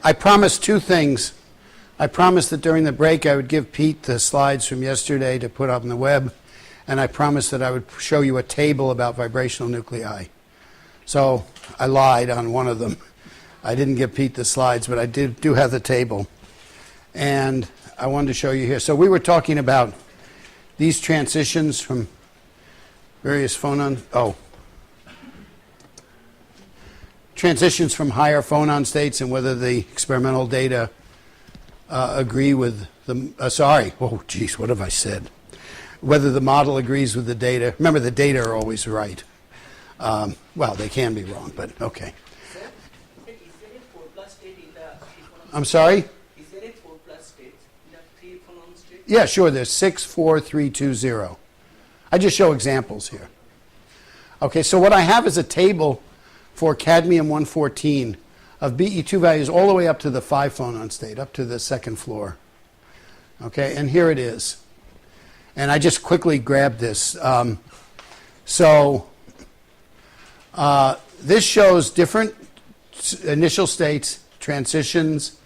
I promised two things. I promised that during the break I would give Pete the slides from yesterday to put up on the web, and I promised that I would show you a table about vibrational nuclei. So I lied on one of them. I didn't give Pete the slides, but I do have the table. And I wanted to show you here. So we were talking about these transitions from various phonons. Transitions from higher phonon states and whether the experimental data agree with the, what have I said? Whether the model agrees with the data. Remember, the data are always right. Well, they can be wrong, but okay. Is there a 4 plus state in the 3 phonon? I'm sorry? Is there a 4 plus state in the 3 phonon state? Yeah, sure. There's 6, 4, 3, 2, 0. I just show examples here. Okay, so what I have is a table for cadmium-114 of Be2 values all the way up to the 5 phonon state, up to the second floor. Okay, and here it is. And I just quickly grabbed this. This shows different initial states, transitions,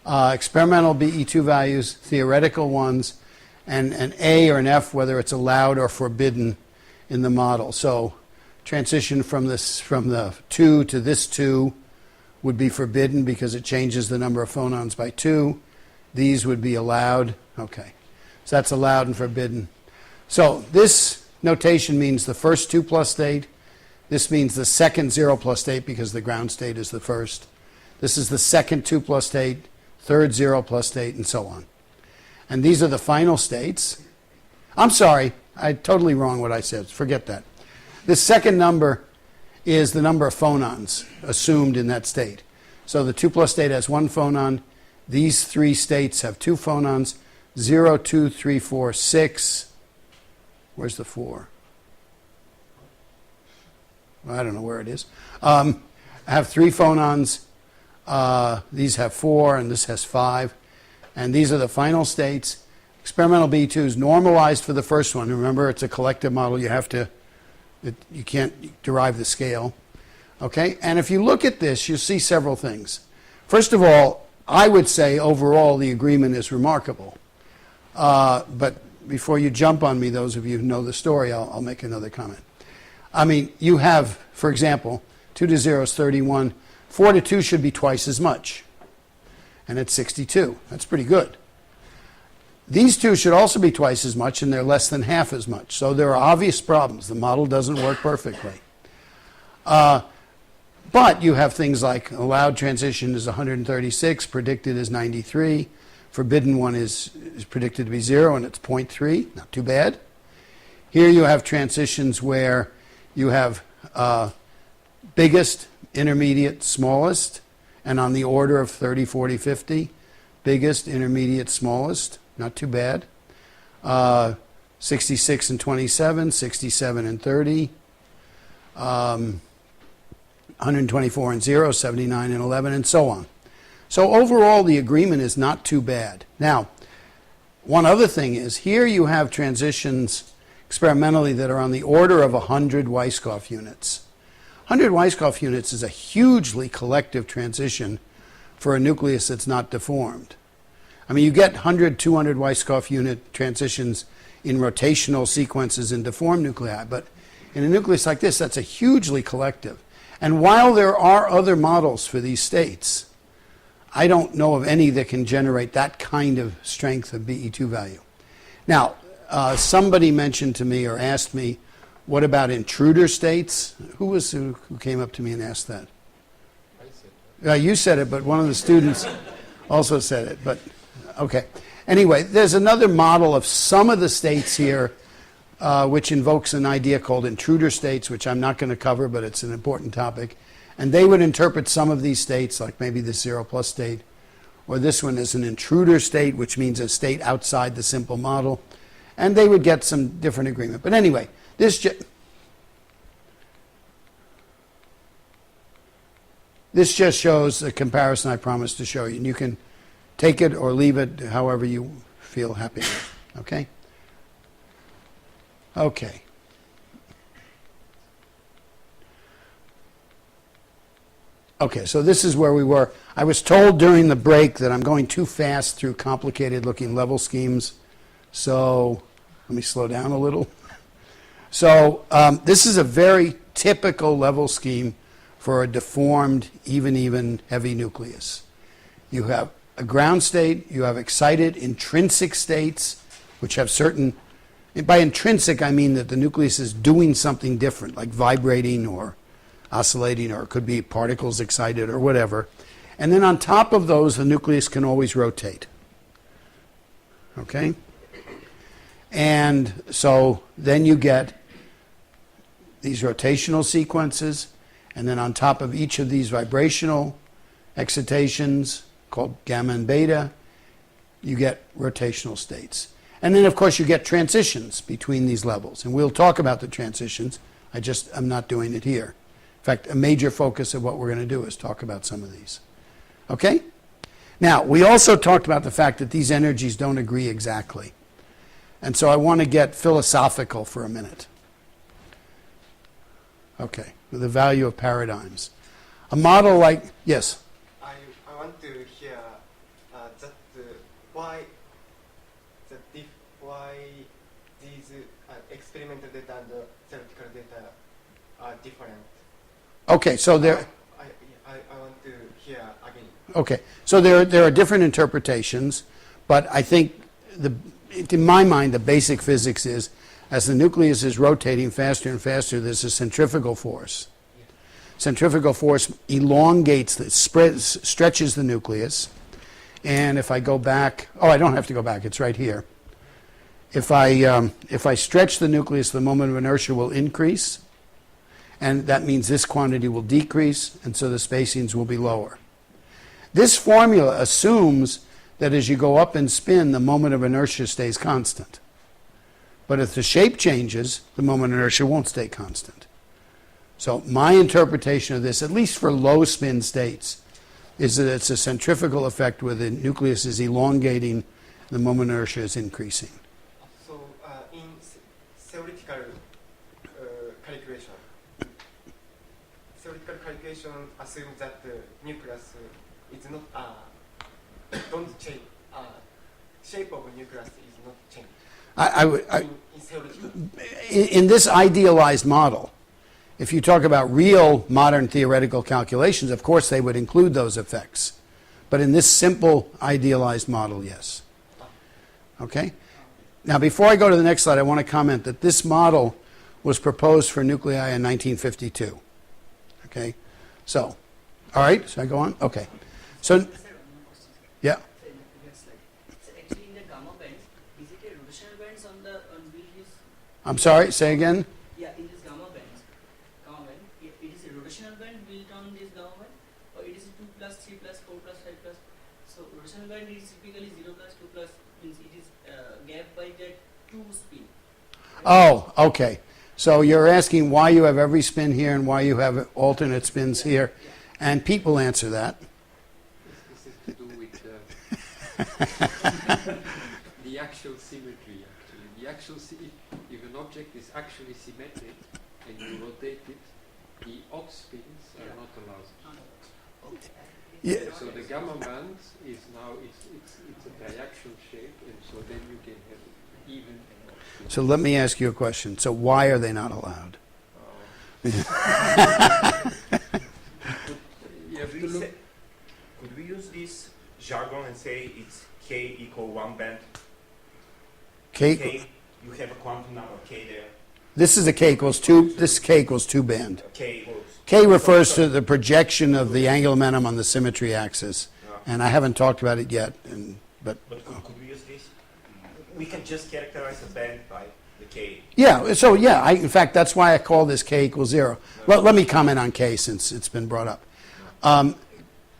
experimental Be2 values, theoretical ones, and an A or an F, whether it's allowed or forbidden in the model. So transition from the 2 to this 2 would be forbidden because it changes the number of phonons by 2. These would be allowed. Okay, so that's allowed and forbidden. So this notation means the first 2 plus state. This means the second 0 plus state because the ground state is the first. This is the second 2 plus state, third 0 plus state, and so on. And these are the final states. I'm sorry, I totally wrong what I said. Forget that. This second number is the number of phonons assumed in that state. So the 2 plus state has 1 phonon. These 3 states have 2 phonons. 0, 2, 3, 4, 6. Where's the 4? Well, I don't know where it is. I have 3 phonons. These have 4, and this has 5. And these are the final states. Experimental B2 is normalized for the first one. Remember, it's a collective model. You have to, you can't derive the scale. Okay? And if you look at this, you'll see several things. First of all, I would say overall the agreement is remarkable. But before you jump on me, those of you who know the story, I'll make another comment. I mean, you have, for example, 2 to 0 is 31. 4 to 2 should be twice as much. And it's 62. That's pretty good. These two should also be twice as much, and they're less than half as much. So there are obvious problems. The model doesn't work perfectly. But you have things like allowed transition is 136, predicted is 93. Forbidden one is predicted to be 0, and it's 0.3. Not too bad. Here you have transitions where you have biggest, intermediate, smallest, and on the order of 30, 40, 50. Biggest, intermediate, smallest. Not too bad. 66 and 27, 67 and 30. 124 and 0, 79 and 11, and so on. So overall, the agreement is not too bad. Now, one other thing is, here you have transitions experimentally that are on the order of 100 Weisskopf units. 100 Weisskopf units is a hugely collective transition for a nucleus that's not deformed. I mean, you get 100, 200 Weisskopf unit transitions in rotational sequences in deformed nuclei, but in a nucleus like this, that's a hugely collective. And while there are other models for these states, I don't know of any that can generate that kind of strength of Be2 value. Now, somebody mentioned to me or asked me, what about intruder states? Who came up to me and asked that? I said You said it, but one of the students also said it. But okay. Anyway, there's another model of some of the states here, which invokes an idea called intruder states, which I'm not going to cover, but it's an important topic. And they would interpret some of these states, like maybe the 0 plus state, or this one as an intruder state, which means a state outside the simple model. And they would get some different agreement. But anyway, this just shows a comparison I promised to show you. And you can take it or leave it however you feel happy with. Okay? Okay. Okay, so this is where we were. I was told during the break that I'm going too fast through complicated-looking level schemes. So let me slow down a little. So this is a very typical level scheme for a deformed, even heavy nucleus. You have a ground state, you have excited intrinsic states, which have certain, by intrinsic I mean that the nucleus is doing something different, like vibrating or oscillating, or it could be particles excited or whatever. And then on top of those, the nucleus can always rotate. Okay? And so then you get these rotational sequences, and then on top of each of these vibrational excitations, called gamma and beta, you get rotational states. And then, of course, you get transitions between these levels. And we'll talk about the transitions. I'm not doing it here. In fact, a major focus of what we're going to do is talk about some of these. Okay? Now, we also talked about the fact that these energies don't agree exactly. And so I want to get philosophical for a minute. Okay, the value of paradigms. A model like, yes? I want to hear that why these experimental data and theoretical data are different. Okay, so there. I want to hear again. Okay, so there are different interpretations, but I think in my mind the basic physics is as the nucleus is rotating faster and faster, there's a centrifugal force. Centrifugal force elongates, stretches the nucleus. And if I go back, I don't have to go back, it's right here. If I stretch the nucleus, the moment of inertia will increase, and that means this quantity will decrease, and so the spacings will be lower. This formula assumes that as you go up in spin, the moment of inertia stays constant. But if the shape changes, the moment of inertia won't stay constant. So my interpretation of this, at least for low spin states, is that it's a centrifugal effect where the nucleus is elongating, the moment of inertia is increasing. So in theoretical calculation assumes that the nucleus is not don't change. Shape of a nucleus is not changed. In theoretical. In this idealized model, if you talk about real modern theoretical calculations, of course they would include those effects. But in this simple idealized model, yes. Okay? Now, before I go to the next slide, I want to comment that this model was proposed for nuclei in 1952. Okay? So, all right, should I go on? Okay. So, yeah. So actually in the gamma bands, is it a rotational bands on these? I'm sorry, say again? Yeah, in this gamma band, it is a rotational band built on this gamma band, or it is 2 plus 3 plus 4 plus 5 plus. So rotational band is typically 0 plus 2 plus, means it is gapped by that 2 spin. Oh, okay. So you're asking why you have every spin here and why you have alternate spins here. And Pete will answer that. This is to do with the actual symmetry, actually. If an object is actually symmetric and you rotate it, the odd spins are not allowed. Yeah. So the gamma band is now, it's a triaxial shape, and so then you can have even. So let me ask you a question. So why are they not allowed? You have to look. Could we use this jargon and say it's k equal 1 band? K, You have a quantum number k there. this is a K equals 2, this K equals 2 band. K equals. K refers to the projection of the angular momentum on the symmetry axis. And I haven't talked about it yet, but Could we use this? We can just characterize a band by the k. yeah, so yeah, in fact, that's why I call this K equals 0. Well, let me comment on K since it's been brought up.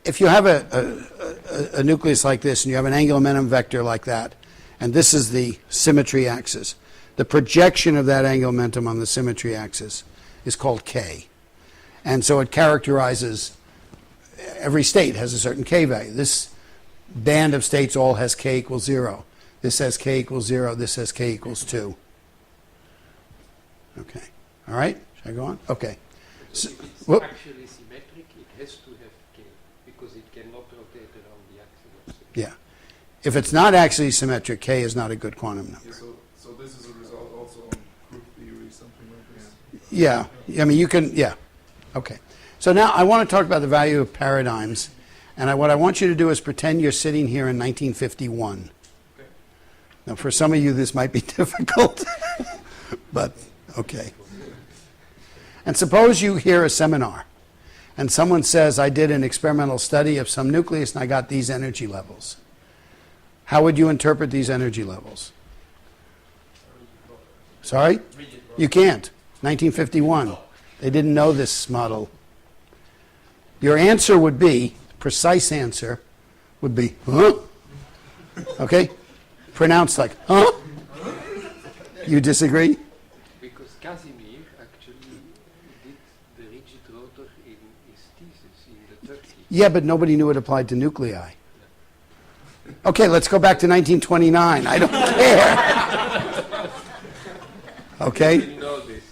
If you have a nucleus like this and you have an angular momentum vector like that, and this is the symmetry axis, the projection of that angular momentum on the symmetry axis is called K. And so it characterizes, every state has a certain K value. This band of states all has K equals 0. This has K equals 0. This has K equals 2. Okay. All right? Should I go on? Okay. So, If it's whoop. actually symmetric, it has to have because it cannot rotate around the axis of symmetry. Yeah. If it's not axially symmetric, K is not a good quantum number. Yeah, so this is a result also on group theory, something like this. Yeah. I mean, you can, yeah. Okay. So now I want to talk about the value of paradigms. And what I want you to do is pretend you're sitting here in 1951. Okay. Now, for some of you, this might be difficult, but okay. And suppose you hear a seminar, and someone says, I did an experimental study of some nucleus, and I got these energy levels. How would you interpret these energy levels? Sorry? You can't. 1951. They didn't know this model. Your answer would be, precise answer would be, huh? Okay? Pronounced like, huh? You disagree? Because Casimir actually did the rigid rotor in his thesis in the 30s. Yeah, but nobody knew it applied to nuclei. Okay, let's go back to 1929. I don't care. Okay? They didn't know this.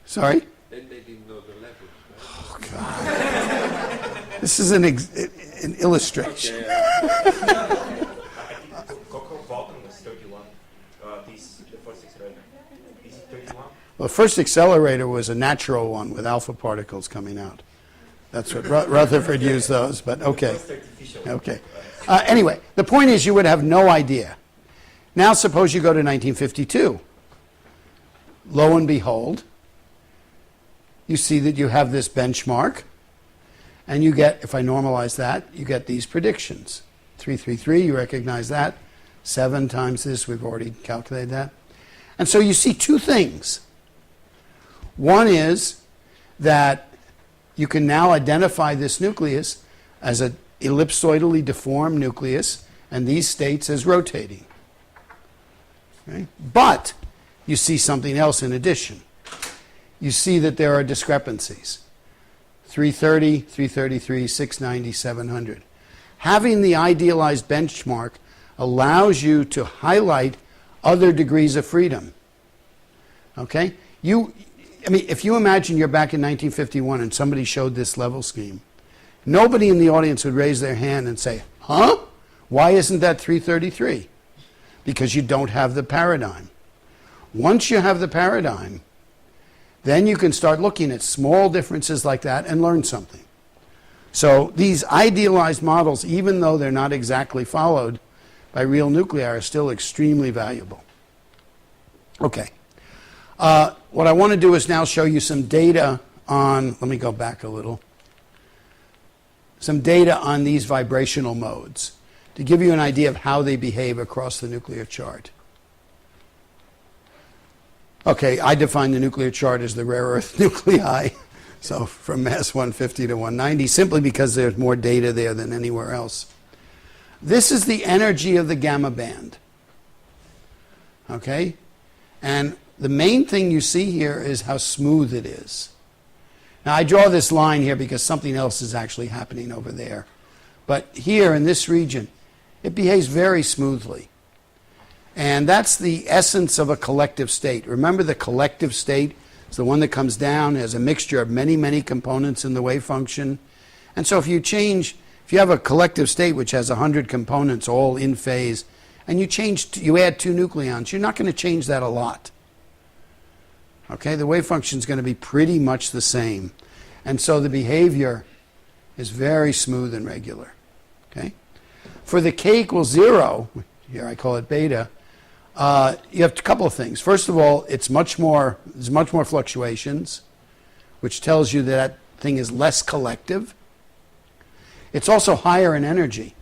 Sorry? Then they didn't know the levels. Right? Oh, God. This is an illustration. I think Coco Walton was 31. The first accelerator. Is it 31? Well, the first accelerator was a natural one with alpha particles coming out. That's what Rutherford used those, but okay. First artificial. Okay. Anyway, the point is you would have no idea. Now suppose you go to 1952. Lo and behold, you see that you have this benchmark, and you get, if I normalize that, you get these predictions. 333, you recognize that. 7 times this, we've already calculated that. And so you see two things. One is that you can now identify this nucleus as an ellipsoidally deformed nucleus and these states as rotating. Okay? But you see something else in addition. You see that there are discrepancies. 330, 333, 690, 700. Having the idealized benchmark allows you to highlight other degrees of freedom. Okay? I mean, if you imagine you're back in 1951 and somebody showed this level scheme, nobody in the audience would raise their hand and say, huh? Why isn't that 333? Because you don't have the paradigm. Once you have the paradigm, then you can start looking at small differences like that and learn something. So these idealized models, even though they're not exactly followed by real nuclei, are still extremely valuable. Okay. What I want to do is now show you some data on, let me go back a little, some data on these vibrational modes to give you an idea of how they behave across the nuclear chart. Okay, I define the nuclear chart as the rare earth nuclei, so from mass 150 to 190, simply because there's more data there than anywhere else. This is the energy of the gamma band. Okay? And the main thing you see here is how smooth it is. Now, I draw this line here because something else is actually happening over there. But here in this region, it behaves very smoothly. And that's the essence of a collective state. Remember, the collective state is the one that comes down as a mixture of many, many components in the wave function. And so if you have a collective state which has 100 components all in phase, and you add 2 nucleons, you're not going to change that a lot. Okay, the wave function is going to be pretty much the same. And so the behavior is very smooth and regular. Okay? For the k equals 0, here I call it beta, you have a couple of things. First of all, there's much more fluctuations, which tells you that thing is less collective. It's also higher in energy.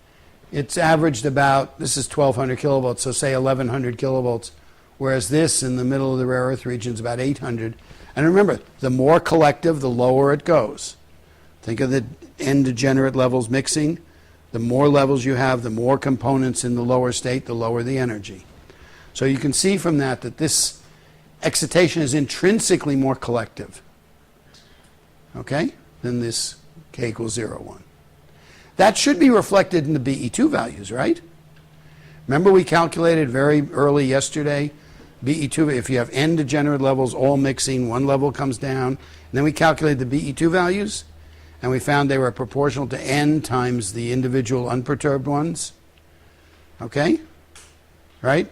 It's averaged about, this is 1200 kilovolts, so say 1100 kilovolts, whereas this in the middle of the rare earth region is about 800. And remember, the more collective, the lower it goes. Think of the n-degenerate levels mixing. The more levels you have, the more components in the lower state, the lower the energy. So you can see from that this excitation is intrinsically more collective, okay, than this k equals 0, 1. That should be reflected in the BE2 values, right? Remember we calculated very early yesterday, BE2, if you have n degenerate levels all mixing, one level comes down, and then we calculated the BE2 values. and we found they were proportional to n times the individual unperturbed ones. Okay? Right?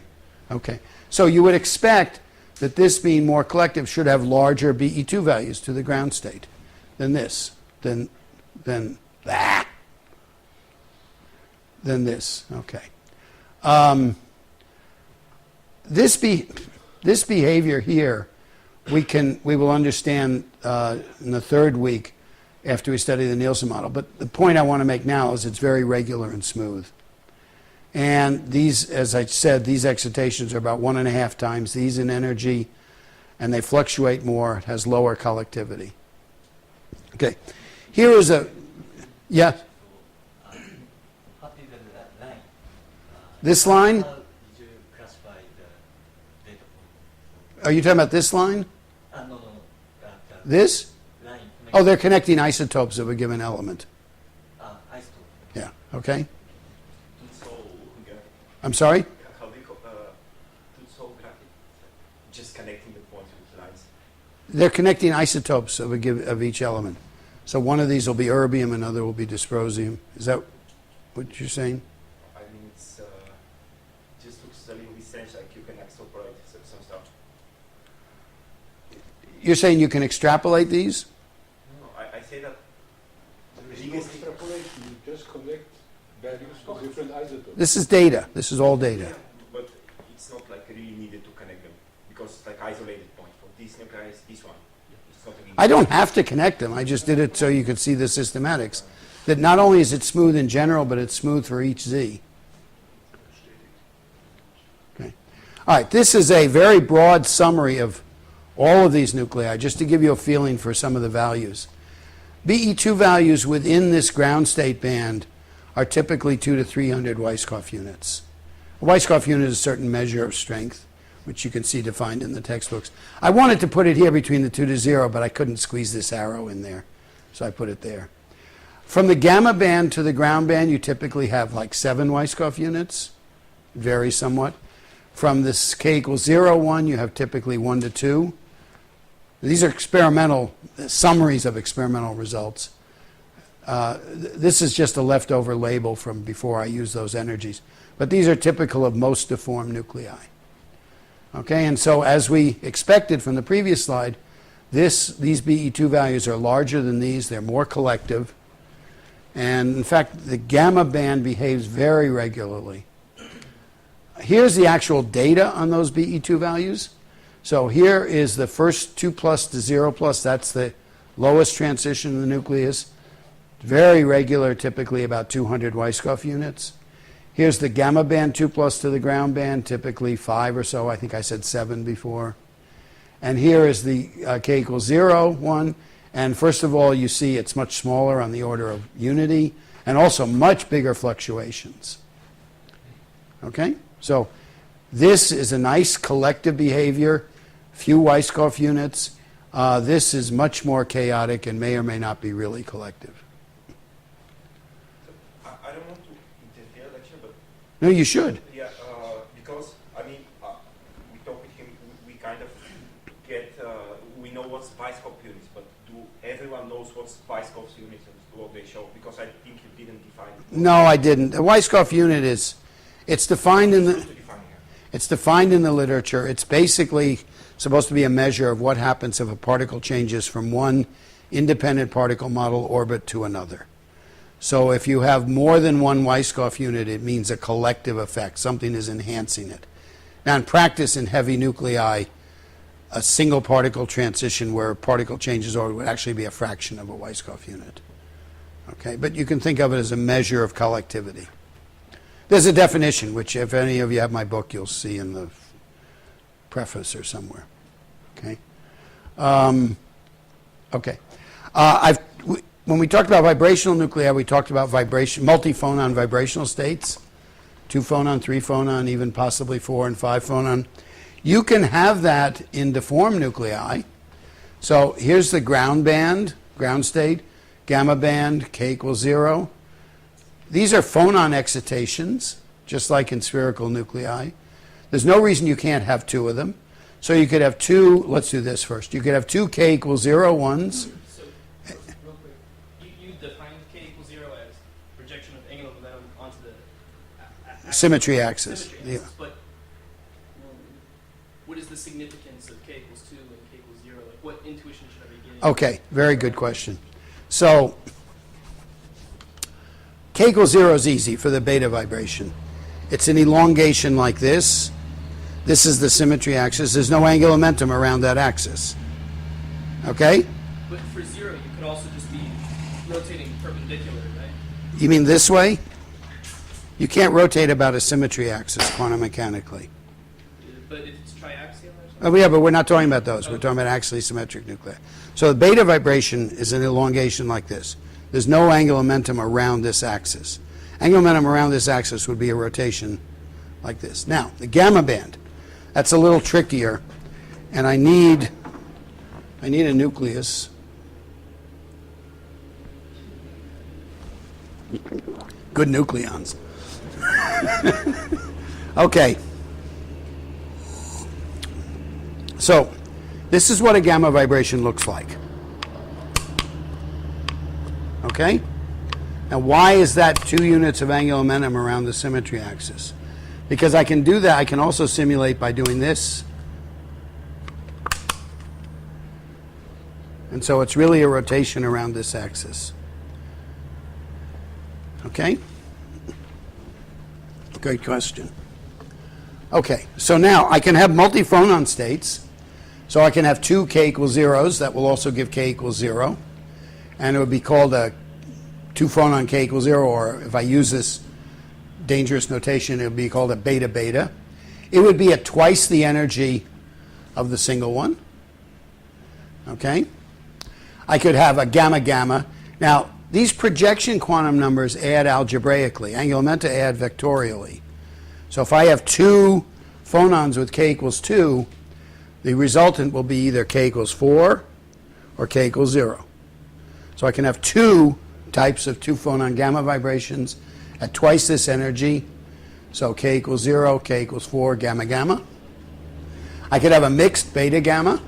Okay. So you would expect that this being more collective should have larger BE2 values to the ground state than this, than this. Okay. This behavior here, we will understand in the third week after we study the Nielsen model. But the point I want to make now is it's very regular and smooth. And these, as I said, these excitations are about 1.5 times these in energy, and they fluctuate more. It has lower collectivity. Okay. Here is a, yeah. What is the line? This line? How did you classify the data point? Are you talking about this line? No. This? Line. Oh, they're connecting isotopes of a given element. Isotope. Yeah. Okay. So, I'm sorry? how do you solve graphic? Just connecting the points with lines. They're connecting isotopes of each element. So one of these will be erbium, another will be dysprosium. Is that what you're saying? I mean, it's just looks a little bit strange, like you can extrapolate some stuff. You're saying you can extrapolate these? No, I say that There is no extrapolation, you just connect values to different isotopes. This is data. This is all data. yeah, but it's not like really needed to connect them because it's like isolated point. For this nuclei, this one. It's not really I don't have to connect them. I just did it so you could see the systematics. That not only is it smooth in general, but it's smooth for each Z. Okay. All right, this is a very broad summary of all of these nuclei, just to give you a feeling for some of the values. BE2 values within this ground state band are typically 200 to 300 Weisskopf units. A Weisskopf unit is a certain measure of strength, which you can see defined in the textbooks. I wanted to put it here between the 2 to 0, but I couldn't squeeze this arrow in there, so I put it there. From the gamma band to the ground band, you typically have like 7 Weisskopf units, vary somewhat. From this k equals 0, 1, you have typically 1 to 2. These are experimental summaries of experimental results. This is just a leftover label from before I used those energies. But these are typical of most deformed nuclei. Okay, and so as we expected from the previous slide, these BE2 values are larger than these. They're more collective. And in fact, the gamma band behaves very regularly. Here's the actual data on those BE2 values. So here is the first 2 plus to 0 plus. That's the lowest transition in the nucleus. Very regular, typically about 200 Weisskopf units. Here's the gamma band 2 plus to the ground band, typically 5 or so. I think I said 7 before. And here is the k equals 0, 1. And first of all, you see it's much smaller on the order of unity, and also much bigger fluctuations. Okay? So this is a nice collective behavior, few Weisskopf units. This is much more chaotic and may or may not be really collective. I don't want to interfere, lecture, but No, you should. yeah, because I mean, we talk with him. We kind of get we know what's Weisskopf units, but do everyone knows what's Weisskopf units and what they show? Because I think you didn't define it. No, I didn't. A Weisskopf unit is, it's defined in Good the, to define here. it's defined in the literature. It's basically supposed to be a measure of what happens if a particle changes from one independent particle model orbit to another. So if you have more than one Weisskopf unit, it means a collective effect. Something is enhancing it. Now, in practice, in heavy nuclei, a single particle transition where a particle changes orbit would actually be a fraction of a Weisskopf unit. Okay, but you can think of it as a measure of collectivity. There's a definition, which if any of you have my book, you'll see in the preface or somewhere. Okay. Okay. When we talked about vibrational nuclei, we talked about multi-phonon vibrational states, 2 phonon, 3 phonon, even possibly 4 and 5 phonon. You can have that in deformed nuclei. So here's the ground band, ground state, gamma band, k equals 0. These are phonon excitations, just like in spherical nuclei. There's no reason you can't have 2 of them. So you could have 2, let's do this first. You could have 2 k equals 0 ones. So, real quick, you defined K equals 0 as projection of angular momentum onto the Symmetry axis. symmetry Yeah. axis. But what is the significance of K equals 2 and K equals 0? Like, what intuition should I be getting? Okay, very good question. So K equals 0 is easy for the beta vibration. It's an elongation like this. This is the symmetry axis. There's no angular momentum around that axis. Okay? But for 0, you could also just be rotating perpendicular, right? You mean this way? You can't rotate about a symmetry axis quantum mechanically. But if it's triaxial or something? Oh, yeah, but we're not talking about those. We're talking about axially symmetric nuclei. So the beta vibration is an elongation like this. There's no angular momentum around this axis. Angular momentum around this axis would be a rotation like this. Now, the gamma band, that's a little trickier, and I need a nucleus. Good nucleons. Okay. So, this is what a gamma vibration looks like. Okay? Now, why is that 2 units of angular momentum around the symmetry axis? Because I can do that, I can also simulate by doing this. And so it's really a rotation around this axis. Okay? Great question. Okay, so now I can have multiphonon states. So I can have 2 K equals 0s that will also give K equals 0. And it would be called a 2 phonon K equals 0, or if I use this dangerous notation, it would be called a beta beta. It would be at twice the energy of the single one. Okay? I could have a gamma gamma. Now, these projection quantum numbers add algebraically. Angular momenta add vectorially. So if I have 2 phonons with K equals 2, the resultant will be either K equals 4 or K equals 0. So I can have 2 types of 2 phonon gamma vibrations at twice this energy. So K equals 0, K equals 4, gamma gamma. I could have a mixed beta gamma.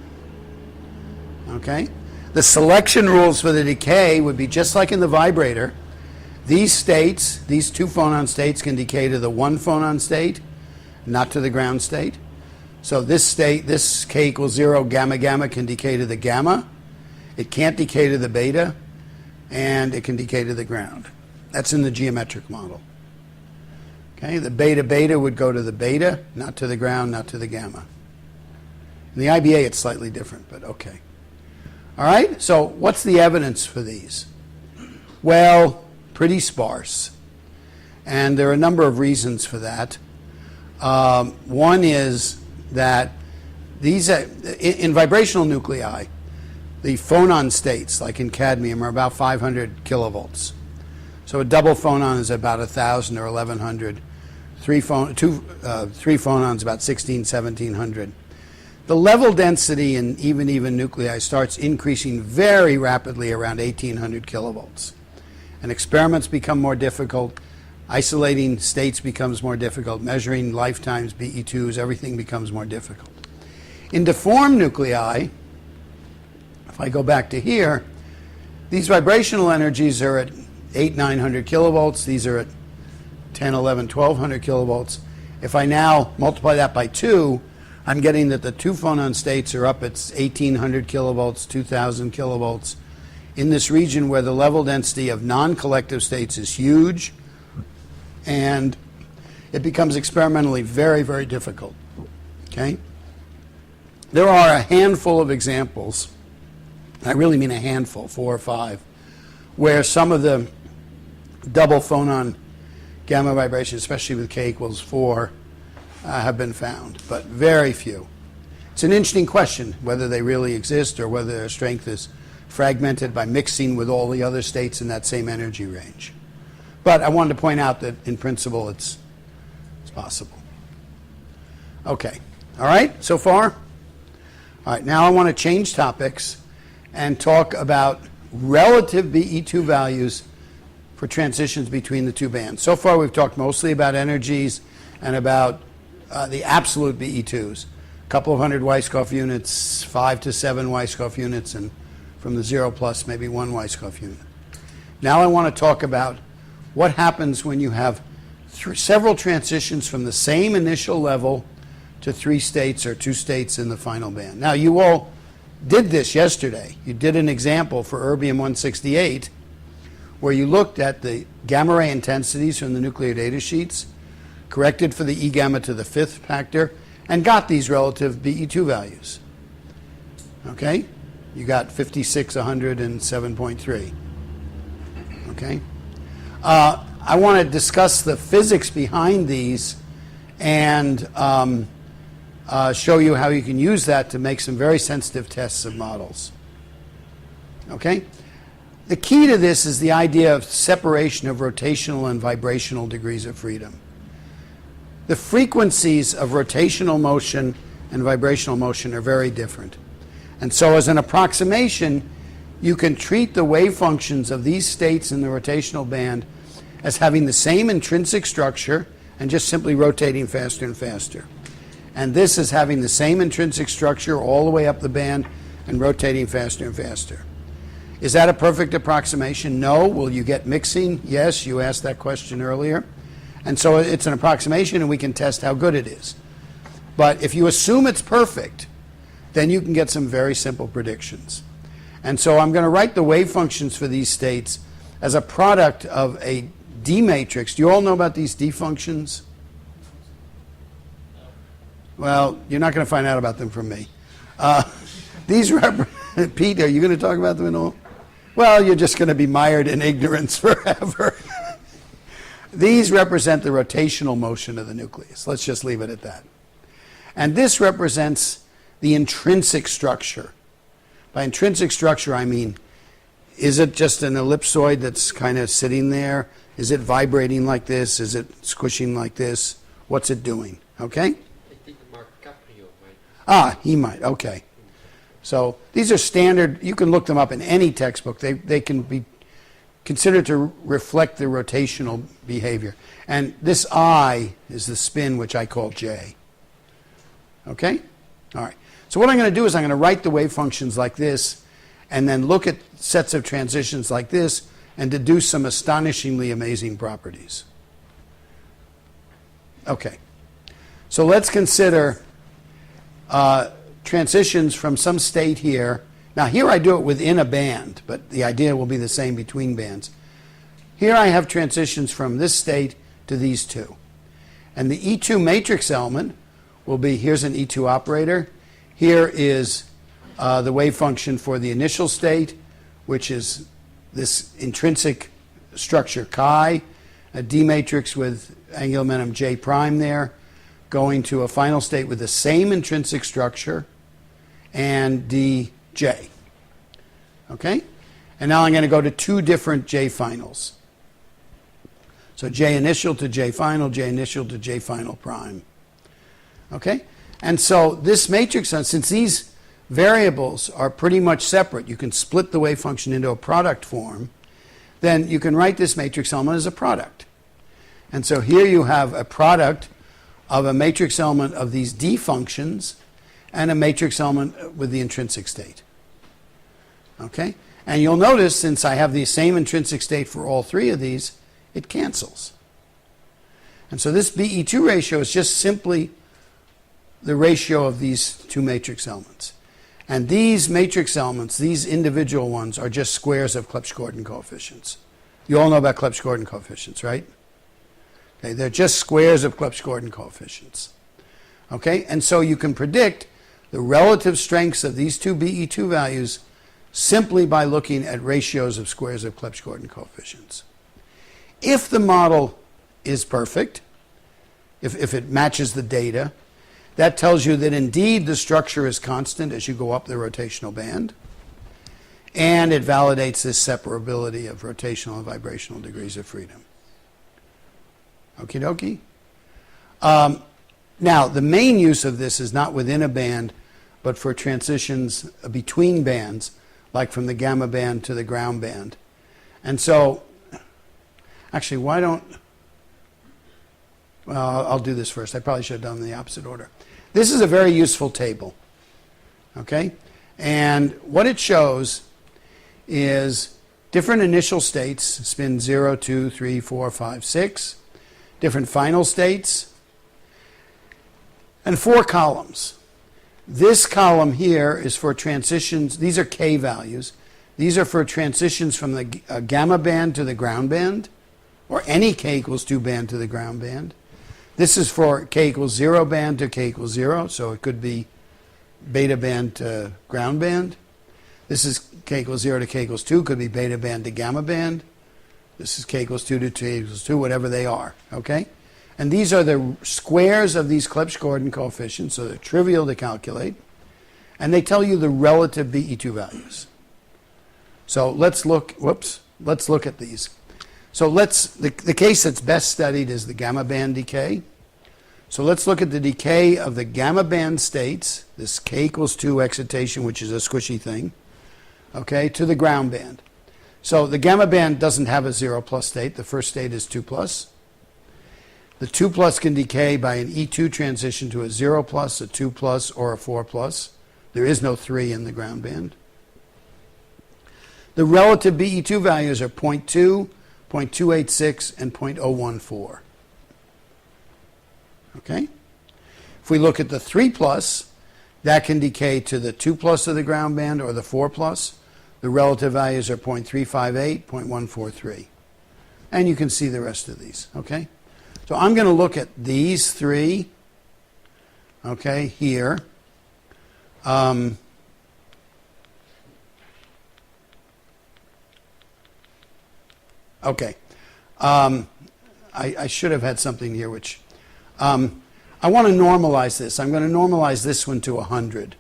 Okay? The selection rules for the decay would be just like in the vibrator. These states, these 2 phonon states, can decay to the 1 phonon state, not to the ground state. So this state, this K equals 0 gamma gamma, can decay to the gamma. It can't decay to the beta, and it can decay to the ground. That's in the geometric model. Okay, the beta beta would go to the beta, not to the ground, not to the gamma. In the IBA, it's slightly different, but okay. All right, so what's the evidence for these? Well, pretty sparse. And there are a number of reasons for that. One is that these, in vibrational nuclei, the phonon states, like in cadmium, are about 500 kilovolts. So a double phonon is about 1,000 or 1,100. Three phonons about 1,600, 1,700. The level density in even nuclei starts increasing very rapidly around 1,800 kilovolts. And experiments become more difficult. Isolating states becomes more difficult. Measuring lifetimes, BE2s, everything becomes more difficult. In deformed nuclei, if I go back to here, these vibrational energies are at 800, 900 kilovolts. These are at 10, 11, 1,200 kilovolts. If I now multiply that by 2, I'm getting that the 2 phonon states are up at 1,800 kilovolts, 2,000 kilovolts, in this region where the level density of non-collective states is huge, and it becomes experimentally very, very difficult. Okay? There are a handful of examples, I really mean a handful, 4 or 5, where some of the double phonon gamma vibrations, especially with K equals 4, have been found, but very few. It's an interesting question whether they really exist or whether their strength is fragmented by mixing with all the other states in that same energy range. But I wanted to point out that in principle it's possible. Okay. All right, so far? All right, now I want to change topics and talk about relative BE2 values for transitions between the 2 bands. So far we've talked mostly about energies and about the absolute BE2s. A couple of hundred Weisskopf units, 5 to 7 Weisskopf units, and from the 0 plus maybe 1 Weisskopf unit. Now I want to talk about what happens when you have several transitions from the same initial level to 3 states or 2 states in the final band. Now, you all did this yesterday. You did an example for erbium-168 where you looked at the gamma ray intensities from the nuclear data sheets, corrected for the E gamma to the 5th factor, and got these relative BE2 values. Okay? You got 56, 100, and 7.3. Okay? I want to discuss the physics behind these and show you how you can use that to make some very sensitive tests of models. Okay? The key to this is the idea of separation of rotational and vibrational degrees of freedom. The frequencies of rotational motion and vibrational motion are very different. And so as an approximation, you can treat the wave functions of these states in the rotational band as having the same intrinsic structure and just simply rotating faster and faster. And this is having the same intrinsic structure all the way up the band and rotating faster and faster. Is that a perfect approximation? No. Will you get mixing? Yes, you asked that question earlier. And so it's an approximation and we can test how good it is. But if you assume it's perfect, then you can get some very simple predictions. And so I'm going to write the wave functions for these states as a product of a D matrix. Do you all know about these D functions? Well, you're not going to find out about them from me. These represent, Pete, are you going to talk about them at all? Well, you're just going to be mired in ignorance forever. These represent the rotational motion of the nucleus. Let's just leave it at that. And this represents the intrinsic structure. By intrinsic structure, I mean, is it just an ellipsoid that's kind of sitting there? Is it vibrating like this? Is it squishing like this? What's it doing? Okay? I think Mark Caprio might. He might. Okay. So these are standard. You can look them up in any textbook. They can be considered to reflect the rotational behavior. And this I is the spin, which I call J. Okay? All right. So what I'm going to do is I'm going to write the wave functions like this and then look at sets of transitions like this and deduce some astonishingly amazing properties. Okay. So let's consider transitions from some state here. Now here I do it within a band, but the idea will be the same between bands. Here I have transitions from this state to these two. And the E2 matrix element will be, here's an E2 operator. Here is the wave function for the initial state, which is this intrinsic structure chi, a D matrix with angular momentum J prime there, going to a final state with the same intrinsic structure and dj. Okay? And now I'm going to go to 2 different J finals. So J initial to J final, J initial to J final prime. Okay? And so this matrix, since these variables are pretty much separate, you can split the wave function into a product form, then you can write this matrix element as a product. And so here you have a product of a matrix element of these D functions and a matrix element with the intrinsic state. Okay? And you'll notice, since I have the same intrinsic state for all 3 of these, it cancels. And so this BE2 ratio is just simply the ratio of these 2 matrix elements. And these matrix elements, these individual ones, are just squares of Clebsch-Gordan coefficients. You all know about Clebsch-Gordan coefficients, right? Okay, they're just squares of Clebsch-Gordan coefficients. Okay, and so you can predict the relative strengths of these 2 BE2 values simply by looking at ratios of squares of Clebsch-Gordan coefficients. If the model is perfect, if it matches the data, that tells you that indeed the structure is constant as you go up the rotational band, and it validates this separability of rotational and vibrational degrees of freedom. Okie dokie? Now, the main use of this is not within a band, but for transitions between bands, like from the gamma band to the ground band. And so, actually, why don't... Well, I'll do this first. I probably should have done them in the opposite order. This is a very useful table, okay? And what it shows is different initial states, spin 0, 2, 3, 4, 5, 6, different final states, and 4 columns. This column here is for transitions. These are K values. These are for transitions from the gamma band to the ground band, or any K equals 2 band to the ground band. This is for K equals 0 band to K equals 0, so it could be beta band to ground band. This is K equals 0 to K equals 2, could be beta band to gamma band. This is K equals 2 to K equals 2, whatever they are, okay? And these are the squares of these Clebsch-Gordon coefficients, so they're trivial to calculate. And they tell you the relative BE2 values. So let's look at these. So the case that's best studied is the gamma band decay. So let's look at the decay of the gamma band states, this K equals 2 excitation, which is a squishy thing, okay, to the ground band. So the gamma band doesn't have a 0 plus state. The first state is 2 plus. The 2 plus can decay by an E2 transition to a 0 plus, a 2 plus, or a 4 plus. There is no 3 in the ground band. The relative BE2 values are 0.2, 0.286, and 0.014. Okay? If we look at the 3 plus, that can decay to the 2 plus of the ground band or the 4 plus. The relative values are 0.358, 0.143. And you can see the rest of these. Okay? So I'm going to look at these 3, okay, here. Okay. I should have had something here which... I want to normalize this. I'm going to normalize this one to 100.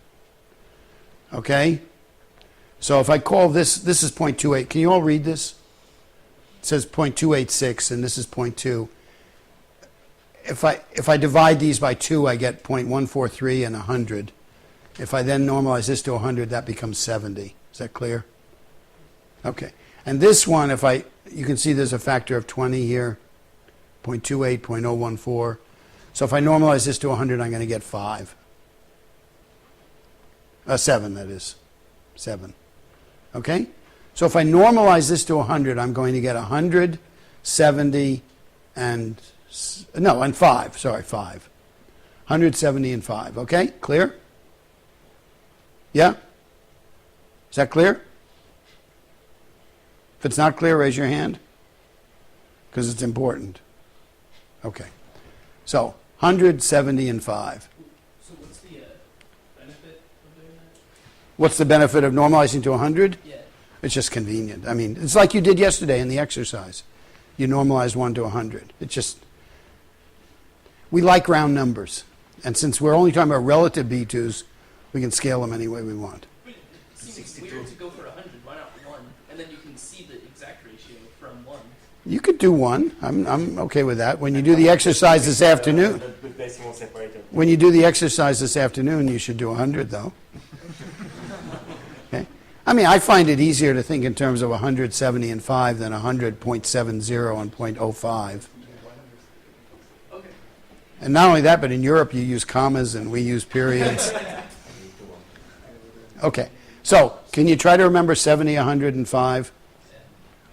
Okay? So if I call this is 0.28. Can you all read this? It says 0.286, and this is 0.2. If I divide these by 2, I get 0.143 and 100. If I then normalize this to 100, that becomes 70. Is that clear? Okay. And this one, you can see there's a factor of 20 here, 0.28, 0.014. So if I normalize this to 100, I'm going to get 5. 7, that is. 7. Okay? So if I normalize this to 100, I'm going to get 100, 70, and 5. Sorry, 5. 170 and 5. Okay? Clear? Yeah? Is that clear? If it's not clear, raise your hand, because it's important. Okay. So, 170 and 5. So what's the benefit of doing that? What's the benefit of normalizing to 100? Yeah. It's just convenient. I mean, it's like you did yesterday in the exercise. You normalized 1 to 100. It's just, we like round numbers. And since we're only talking about relative B2s, we can scale them any way we want. But it seems weird to go for 100. Why not 1? And then you can see the exact ratio from 1. You could do 1. I'm okay with that. When you do the exercise this afternoon, The decimal separator. when you do the exercise this afternoon, you should do 100, though. Okay? I mean, I find it easier to think in terms of 170 and 5 than 100.70 and 0.05. Okay. And not only that, but in Europe you use commas and we use periods. Okay. So, can you try to remember 70, 100, and 5?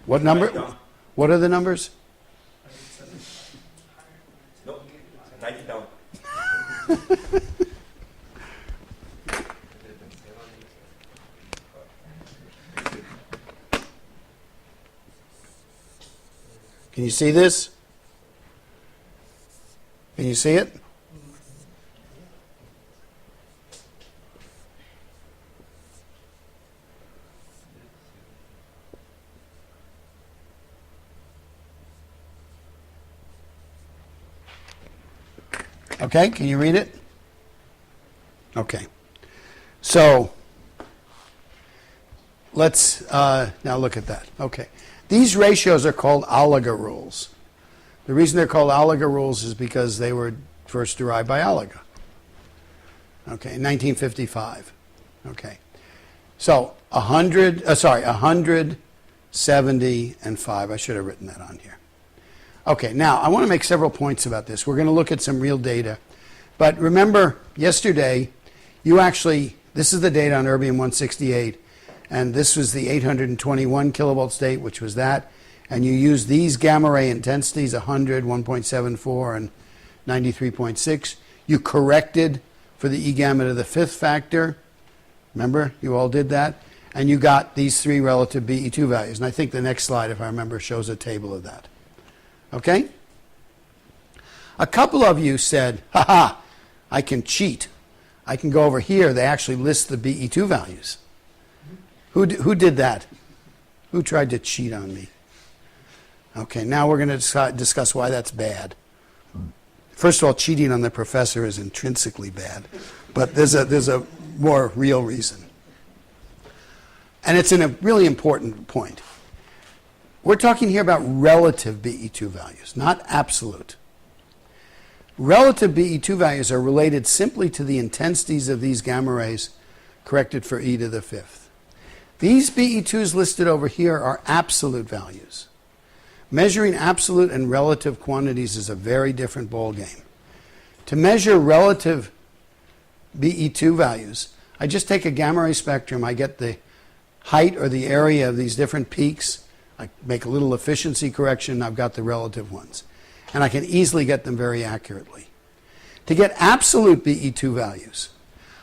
What number? What are the numbers? No, write it down. Can you see this? Can you see it? Okay, can you read it? Okay. So, let's now look at that. Okay. These ratios are called Oliga rules. The reason they're called Oliga rules is because they were first derived by Oliga. Okay, in 1955. Okay. So, 100, 70, and 5. I should have written that on here. Okay, now I want to make several points about this. We're going to look at some real data. But remember, yesterday, this is the data on Erbium 168, and this was the 821 kilovolt state, which was that, and you use these gamma ray intensities, 100, 1.74, and 93.6. You corrected for the E gamma to the fifth factor. Remember, you all did that. And you got these three relative BE2 values. And I think the next slide, if I remember, shows a table of that. Okay? A couple of you said, ha, I can cheat. I can go over here. They actually list the BE2 values. Who did that? Who tried to cheat on me? Okay, now we're going to discuss why that's bad. First of all, cheating on the professor is intrinsically bad. But there's a more real reason. And it's a really important point. We're talking here about relative BE2 values, not absolute. Relative BE2 values are related simply to the intensities of these gamma rays corrected for e to the fifth. These BE2s listed over here are absolute values. Measuring absolute and relative quantities is a very different ballgame. To measure relative BE2 values, I just take a gamma ray spectrum, I get the height or the area of these different peaks, I make a little efficiency correction, I've got the relative ones. And I can easily get them very accurately. To get absolute BE2 values,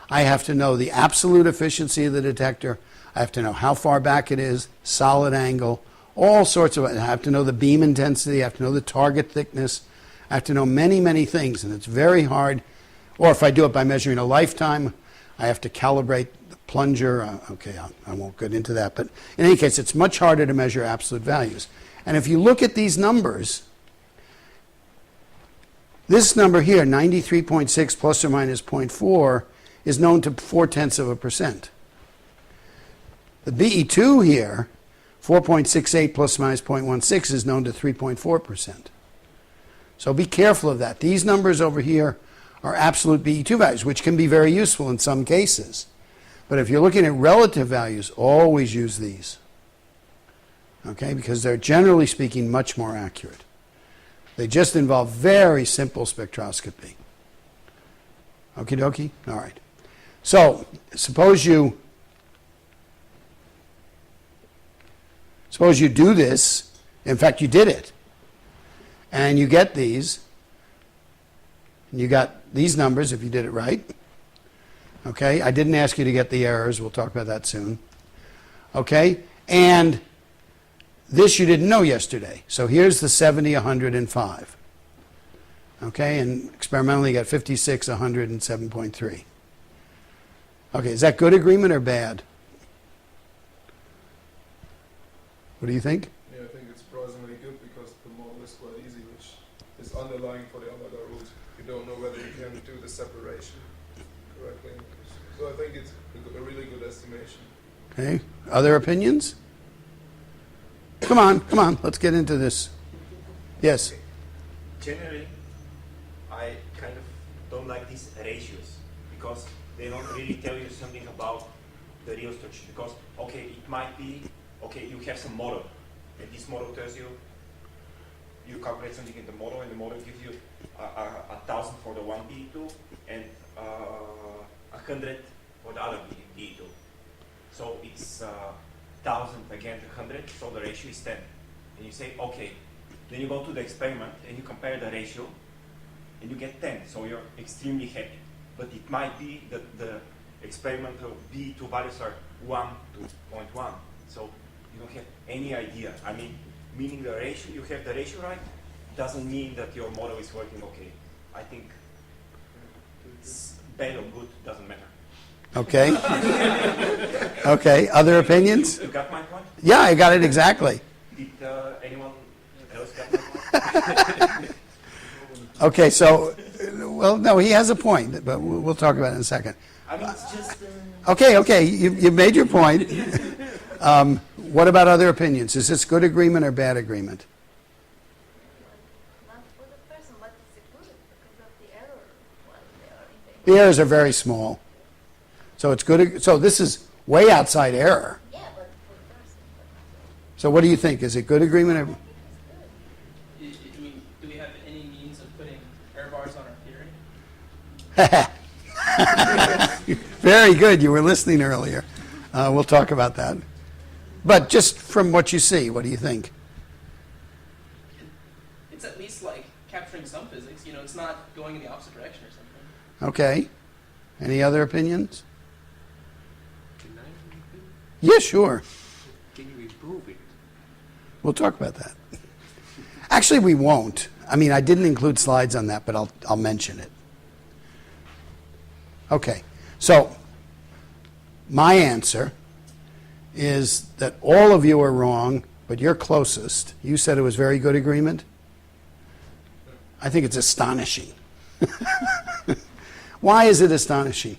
I have to know the absolute efficiency of the detector, I have to know how far back it is, solid angle, all sorts of, I have to know the beam intensity, I have to know the target thickness, I have to know many, many things, and it's very hard. Or if I do it by measuring a lifetime, I have to calibrate the plunger. Okay, I won't get into that. But in any case, it's much harder to measure absolute values. And if you look at these numbers, this number here, 93.6 plus or minus 0.4, is known to 0.4%. The BE2 here, 4.68 plus or minus 0.16, is known to 3.4%. So be careful of that. These numbers over here are absolute BE2 values, which can be very useful in some cases. But if you're looking at relative values, always use these. Okay, because they're generally speaking much more accurate. They just involve very simple spectroscopy. Okie dokie? All right. So, suppose you do this. In fact, you did it. And you get these. You got these numbers if you did it right. Okay, I didn't ask you to get the errors. We'll talk about that soon. Okay, and this you didn't know yesterday. So here's the 70, 100, and 5. Okay, and experimentally you got 56, 100, and 7.3. Okay, is that good agreement or bad? What do you think? Yeah, I think it's surprisingly good because the model is quite easy, which is underlying for the Avogadro rules. You don't know whether you can do the separation correctly. So I think it's a really good estimation. Okay, other opinions? Come on, let's get into this. Yes? Generally, I kind of don't like these ratios because they don't really tell you something about the real structure. Because, okay, it might be, okay, you have some model, and this model tells you, you calculate something in the model, and the model gives you 1,000 for the one BE2 and 100 for the other BE2. So it's 1,000 against 100, so the ratio is 10. And you say, okay, then you go to the experiment and you compare the ratio, and you get 10, so you're extremely happy. But it might be that the experimental BE2 values are 1 to 0.1, so you don't have any idea. I mean, meaning the ratio, you have the ratio right, doesn't mean that your model is working okay. I think it's bad or good, doesn't matter. Okay. Okay, other opinions? You got my point? Yeah, I got it exactly. Did anyone else get my point? Okay, so, well, no, he has a point, but we'll talk about it in a second. I mean, it's just. Okay, you've made your point. What about other opinions? Is this good agreement or bad agreement? Not for the person, but it's good because of the error while they are in The errors are very small. So it's good. So this is way outside error. Yeah, but for the person. But So what do you think? Is it good agreement or? I mean, do we have any means of putting error bars on our theory? Very good. You were listening earlier. We'll talk about that. But just from what you see, what do you think? It's at least like capturing some physics. You know, it's not going in the opposite direction or something. Okay. Any other opinions? Can I have an opinion? Yeah, sure. Can you improve it? We'll talk about that. Actually, we won't. I mean, I didn't include slides on that, but I'll mention it. Okay. So, my answer is that all of you are wrong, but you're closest. You said it was very good agreement. I think it's astonishing. Why is it astonishing?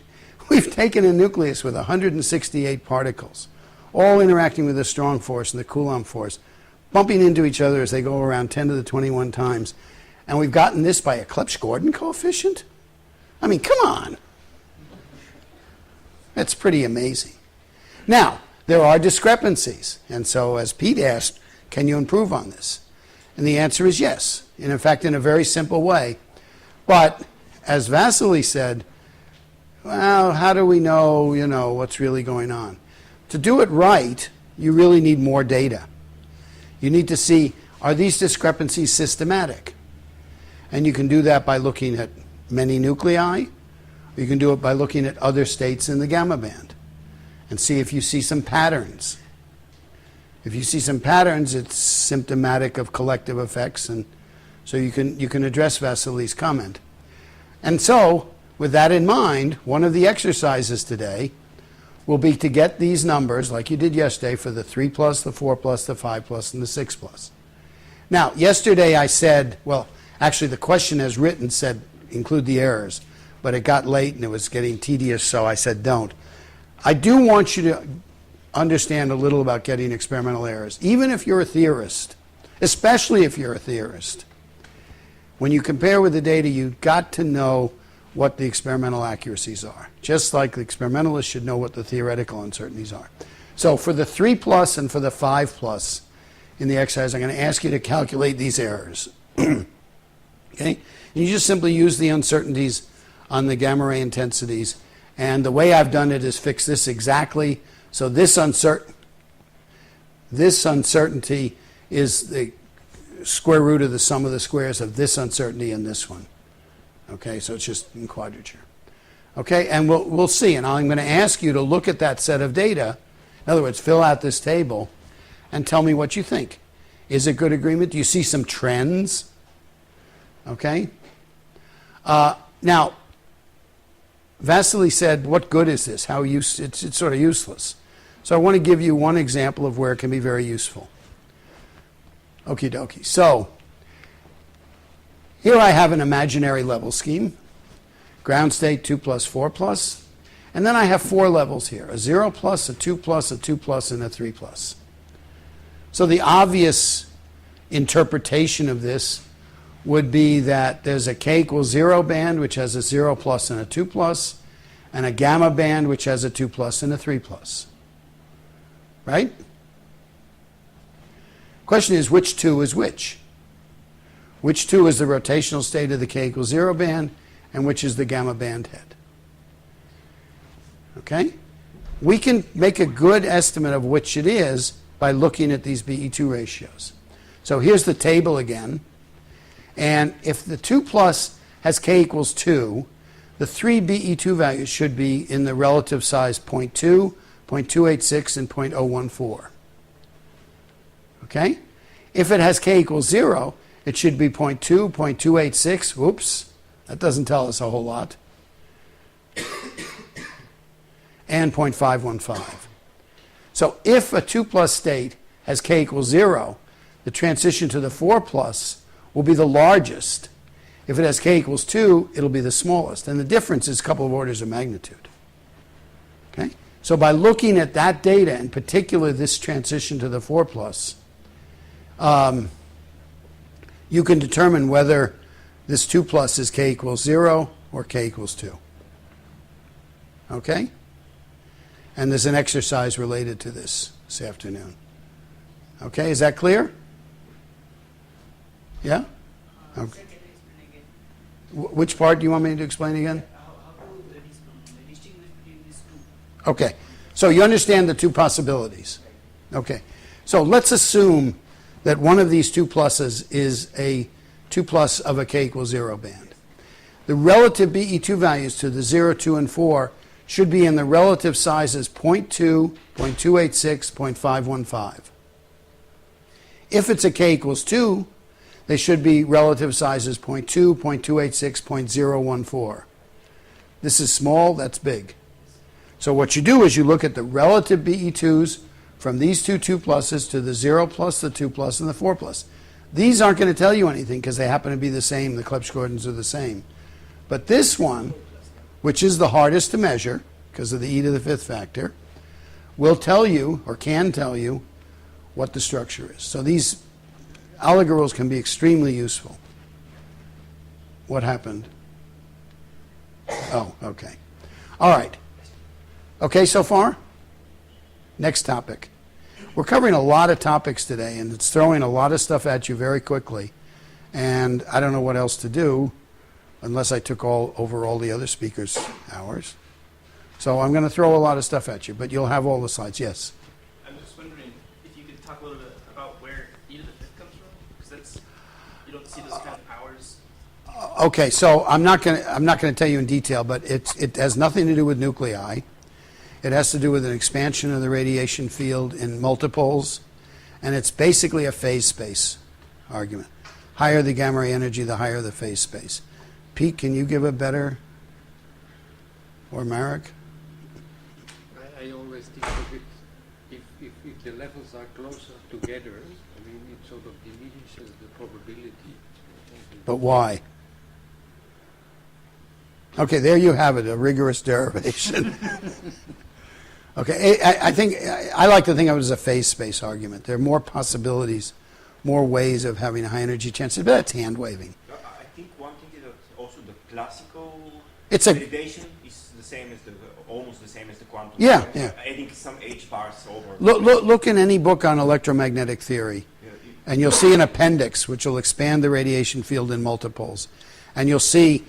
We've taken a nucleus with 168 particles, all interacting with the strong force and the Coulomb force, bumping into each other as they go around 10 to the 21 times. And we've gotten this by a Clebsch-Gordon coefficient? I mean, come on. That's pretty amazing. Now, there are discrepancies. And so, as Pete asked, can you improve on this? And the answer is yes. And in fact, in a very simple way. But, as Vasily said, well, how do we know, what's really going on? To do it right, you really need more data. You need to see, are these discrepancies systematic? And you can do that by looking at many nuclei. You can do it by looking at other states in the gamma band and see if you see some patterns. If you see some patterns, it's symptomatic of collective effects, and so you can address Vasily's comment. And so, with that in mind, one of the exercises today will be to get these numbers, like you did yesterday, for the 3 plus, the 4 plus, the 5 plus, and the 6 plus. Now, yesterday I said, well, actually the question as written said include the errors, but it got late and it was getting tedious, so I said don't. I do want you to understand a little about getting experimental errors, even if you're a theorist, especially if you're a theorist. When you compare with the data, you've got to know what the experimental accuracies are, just like the experimentalists should know what the theoretical uncertainties are. So for the 3 plus and for the 5 plus in the exercise, I'm going to ask you to calculate these errors. Okay? And you just simply use the uncertainties on the gamma ray intensities. And the way I've done it is fix this exactly. So this uncertainty is the square root of the sum of the squares of this uncertainty and this one. Okay, so it's just in quadrature. Okay, and we'll see. And I'm going to ask you to look at that set of data. In other words, fill out this table and tell me what you think. Is it good agreement? Do you see some trends? Okay. Now, Vasily said, what good is this? It's sort of useless. So I want to give you one example of where it can be very useful. Okie dokie. So, here I have an imaginary level scheme. Ground state 2 plus 4 plus. And then I have 4 levels here. A 0 plus, a 2 plus, a 2 plus, and a 3 plus. So the obvious interpretation of this would be that there's a k equals 0 band, which has a 0 plus and a 2 plus, and a gamma band, which has a 2 plus and a 3 plus. Right? Question is, which 2 is which? Which 2 is the rotational state of the k equals 0 band, and which is the gamma band head? Okay? We can make a good estimate of which it is by looking at these BE2 ratios. So here's the table again. And if the 2 plus has k equals 2, the 3 BE2 values should be in the relative size 0.2, 0.286, and 0.014. Okay? If it has k equals 0, it should be 0.2, 0.286. Whoops, that doesn't tell us a whole lot. And 0.515. So if a 2 plus state has k equals 0, the transition to the 4 plus will be the largest. If it has k equals 2, it'll be the smallest. And the difference is a couple of orders of magnitude. Okay? So by looking at that data, in particular this transition to the 4 plus, you can determine whether this 2 plus is k equals 0 or k equals 2. Okay? And there's an exercise related to this afternoon. Okay, is that clear? Yeah? Sir, Okay. can you explain again? Which part do you want me to explain again? How to distinguish between these two? Okay. So you understand the two possibilities. Okay. So let's assume that one of these 2 pluses is a 2 plus of a k equals 0 band. The relative BE2 values to the 0, 2, and 4 should be in the relative sizes 0.2, 0.286, 0.515. If it's a k equals 2, they should be relative sizes 0.2, 0.286, 0.014. This is small, that's big. So what you do is you look at the relative BE2s from these two 2 pluses to the 0 plus, the 2 plus, and the 4 plus. These aren't going to tell you anything because they happen to be the same. The Clebsch-Gordons are the same. But this one, which is the hardest to measure because of the e to the 5th factor, will tell you, or can tell you, what the structure is. So these Alliger rules can be extremely useful. What happened? Oh, okay. All right. Okay so far? Next topic. We're covering a lot of topics today, and it's throwing a lot of stuff at you very quickly. And I don't know what else to do unless I took over all the other speakers' hours. So I'm going to throw a lot of stuff at you, but you'll have all the slides. Yes? I'm just wondering if you could talk a little bit about where e to the 5th comes from, because you don't see those kind of powers. Okay, so I'm not going to tell you in detail, but it has nothing to do with nuclei. It has to do with an expansion of the radiation field in multipoles, and it's basically a phase space argument. Higher the gamma ray energy, the higher the phase space. Pete, can you give a better, or Marek? I always think of it, if the levels are closer together, I mean, it sort of diminishes the probability. But why? Okay, there you have it, a rigorous derivation. Okay, I like to think of it as a phase space argument. There are more possibilities, more ways of having a high energy chance, but that's hand waving. I think one thing is that also the classical It's a- validation is the same as almost the same as the quantum. Yeah, theory. yeah. Adding some H bars over. Look in any book on electromagnetic theory, and you'll see an appendix which will expand the radiation field in multipoles. And you'll see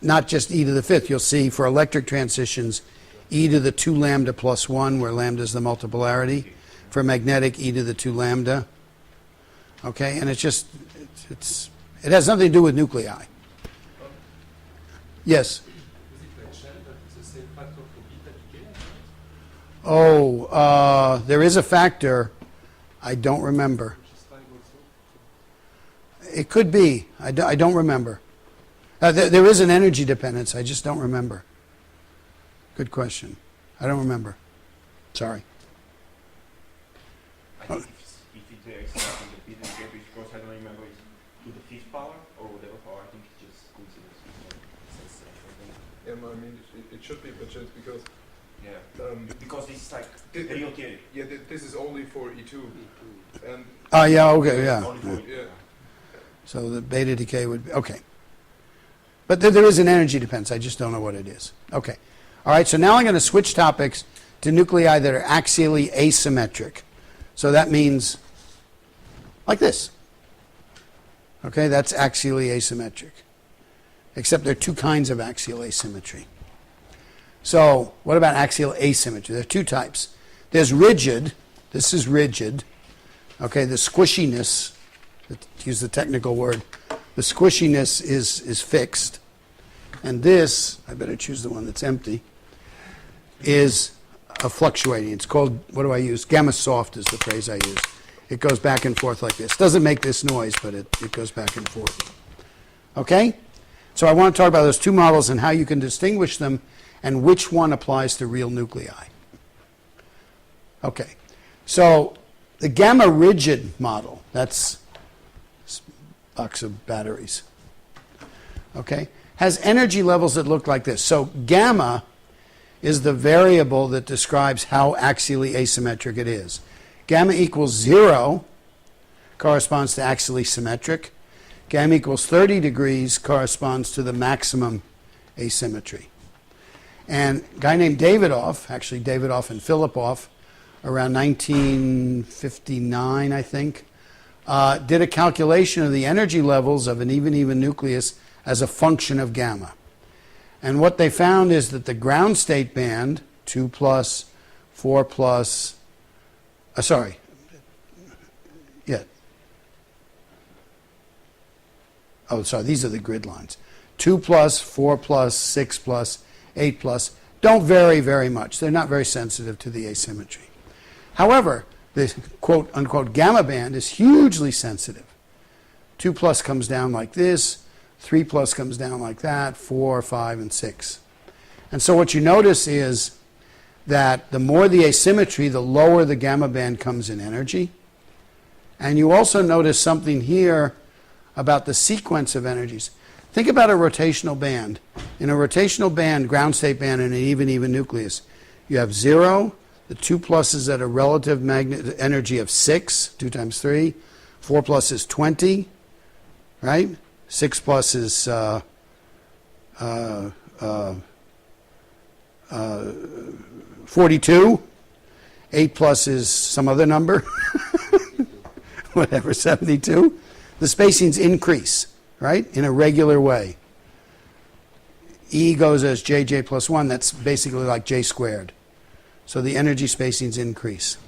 not just e to the 5th, you'll see for electric transitions e to the 2 lambda plus 1, where lambda is the multipolarity. For magnetic, e to the 2 lambda. Okay, and it has nothing to do with nuclei. Yes? Is it mentioned that it's the same factor for beta decay? Oh, there is a factor. I don't remember. Which is 5 also? It could be. I don't remember. There is an energy dependence. I just don't remember. Good question. I don't remember. Sorry. I think if it is something that beta decay, because I don't remember it's to the 5th power or whatever power. I think it's just coincidence. Yeah, no, I mean, it should be, but just because Yeah. Because this is like Did- real theory. yeah, this is only for E2, and Oh, yeah, okay, yeah. Only for yeah. So the beta decay would be, okay. But there is an energy dependence. I just don't know what it is. Okay. All right, so now I'm going to switch topics to nuclei that are axially asymmetric. So that means like this. Okay, that's axially asymmetric. Except there are 2 kinds of axial asymmetry. So what about axial asymmetry? There are 2 types. There's rigid. This is rigid. Okay, the squishiness, to use the technical word, the squishiness is fixed. And this, I better choose the one that's empty, is a fluctuating. It's called, what do I use? Gamma soft is the phrase I use. It goes back and forth like this. Doesn't make this noise, but it goes back and forth. Okay? So I want to talk about those 2 models and how you can distinguish them and which one applies to real nuclei. Okay. So the gamma rigid model, that's a box of batteries, okay, has energy levels that look like this. So gamma is the variable that describes how axially asymmetric it is. Gamma equals 0 corresponds to axially symmetric. Gamma equals 30 degrees corresponds to the maximum asymmetry. And a guy named Davidoff, actually Davidoff and Filippov, around 1959, I think, did a calculation of the energy levels of an even nucleus as a function of gamma. And what they found is that the ground state band, 2 plus 4 plus, sorry, yeah. Oh, sorry, these are the grid lines. 2 plus, 4 plus, 6 plus, 8 plus don't vary very much. They're not very sensitive to the asymmetry. However, the quote-unquote gamma band is hugely sensitive. 2 plus comes down like this, 3 plus comes down like that, 4, 5, and 6. And so what you notice is that the more the asymmetry, the lower the gamma band comes in energy. And you also notice something here about the sequence of energies. Think about a rotational band. In a rotational band, ground state band, and an even nucleus, you have 0, the 2 plus is at a relative magnetic energy of 6, 2 times 3. 4 plus is 20, right? 6 plus is 42. 8 plus is some other number, whatever, 72. The spacings increase, right, in a regular way. E goes as jj plus 1. That's basically like j squared. So the energy spacings increase.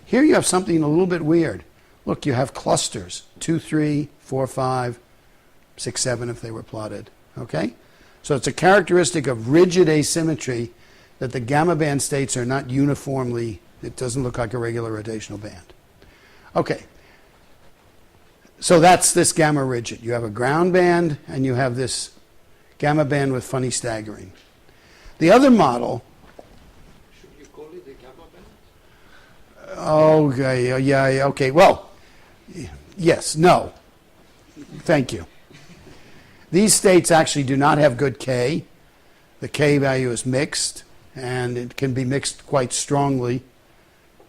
Here you have something a little bit weird. Look, you have clusters, 2, 3, 4, 5, 6, 7 if they were plotted. Okay? So it's a characteristic of rigid asymmetry that the gamma band states are not uniformly, it doesn't look like a regular rotational band. Okay. So that's this gamma rigid. You have a ground band and you have this gamma band with funny staggering. The other model. Should you call it a gamma band? Okay, yeah, okay. Well, yes, no. Thank you. These states actually do not have good K. The K value is mixed, and it can be mixed quite strongly.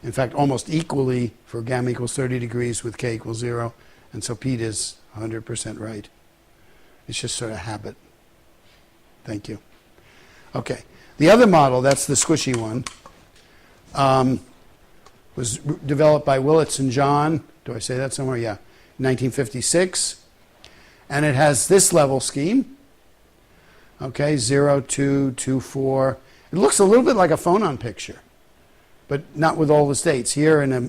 In fact, almost equally for gamma equals 30 degrees with K equals 0. And so Pete is 100% right. It's just sort of habit. Thank you. Okay. The other model, that's the squishy one, was developed by Willits and John. Do I say that somewhere? Yeah. 1956. And it has this level scheme. Okay, 0, 2, 2, 4. It looks a little bit like a phonon picture, but not with all the states. Here in a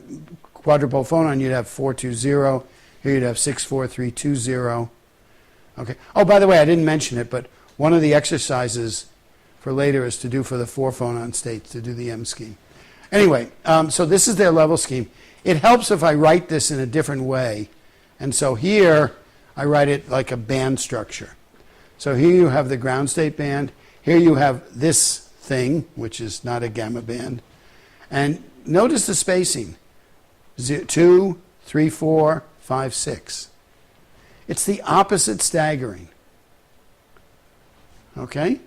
quadrupole phonon, you'd have 4, 2, 0. Here you'd have 6, 4, 3, 2, 0. Okay. Oh, by the way, I didn't mention it, but one of the exercises for later is to do for the 4 phonon states, to do the M scheme. Anyway, so this is their level scheme. It helps if I write this in a different way. And so here, I write it like a band structure. So here you have the ground state band. Here you have this thing, which is not a gamma band. And notice the spacing. 2, 3, 4, 5, 6. It's the opposite staggering. Okay?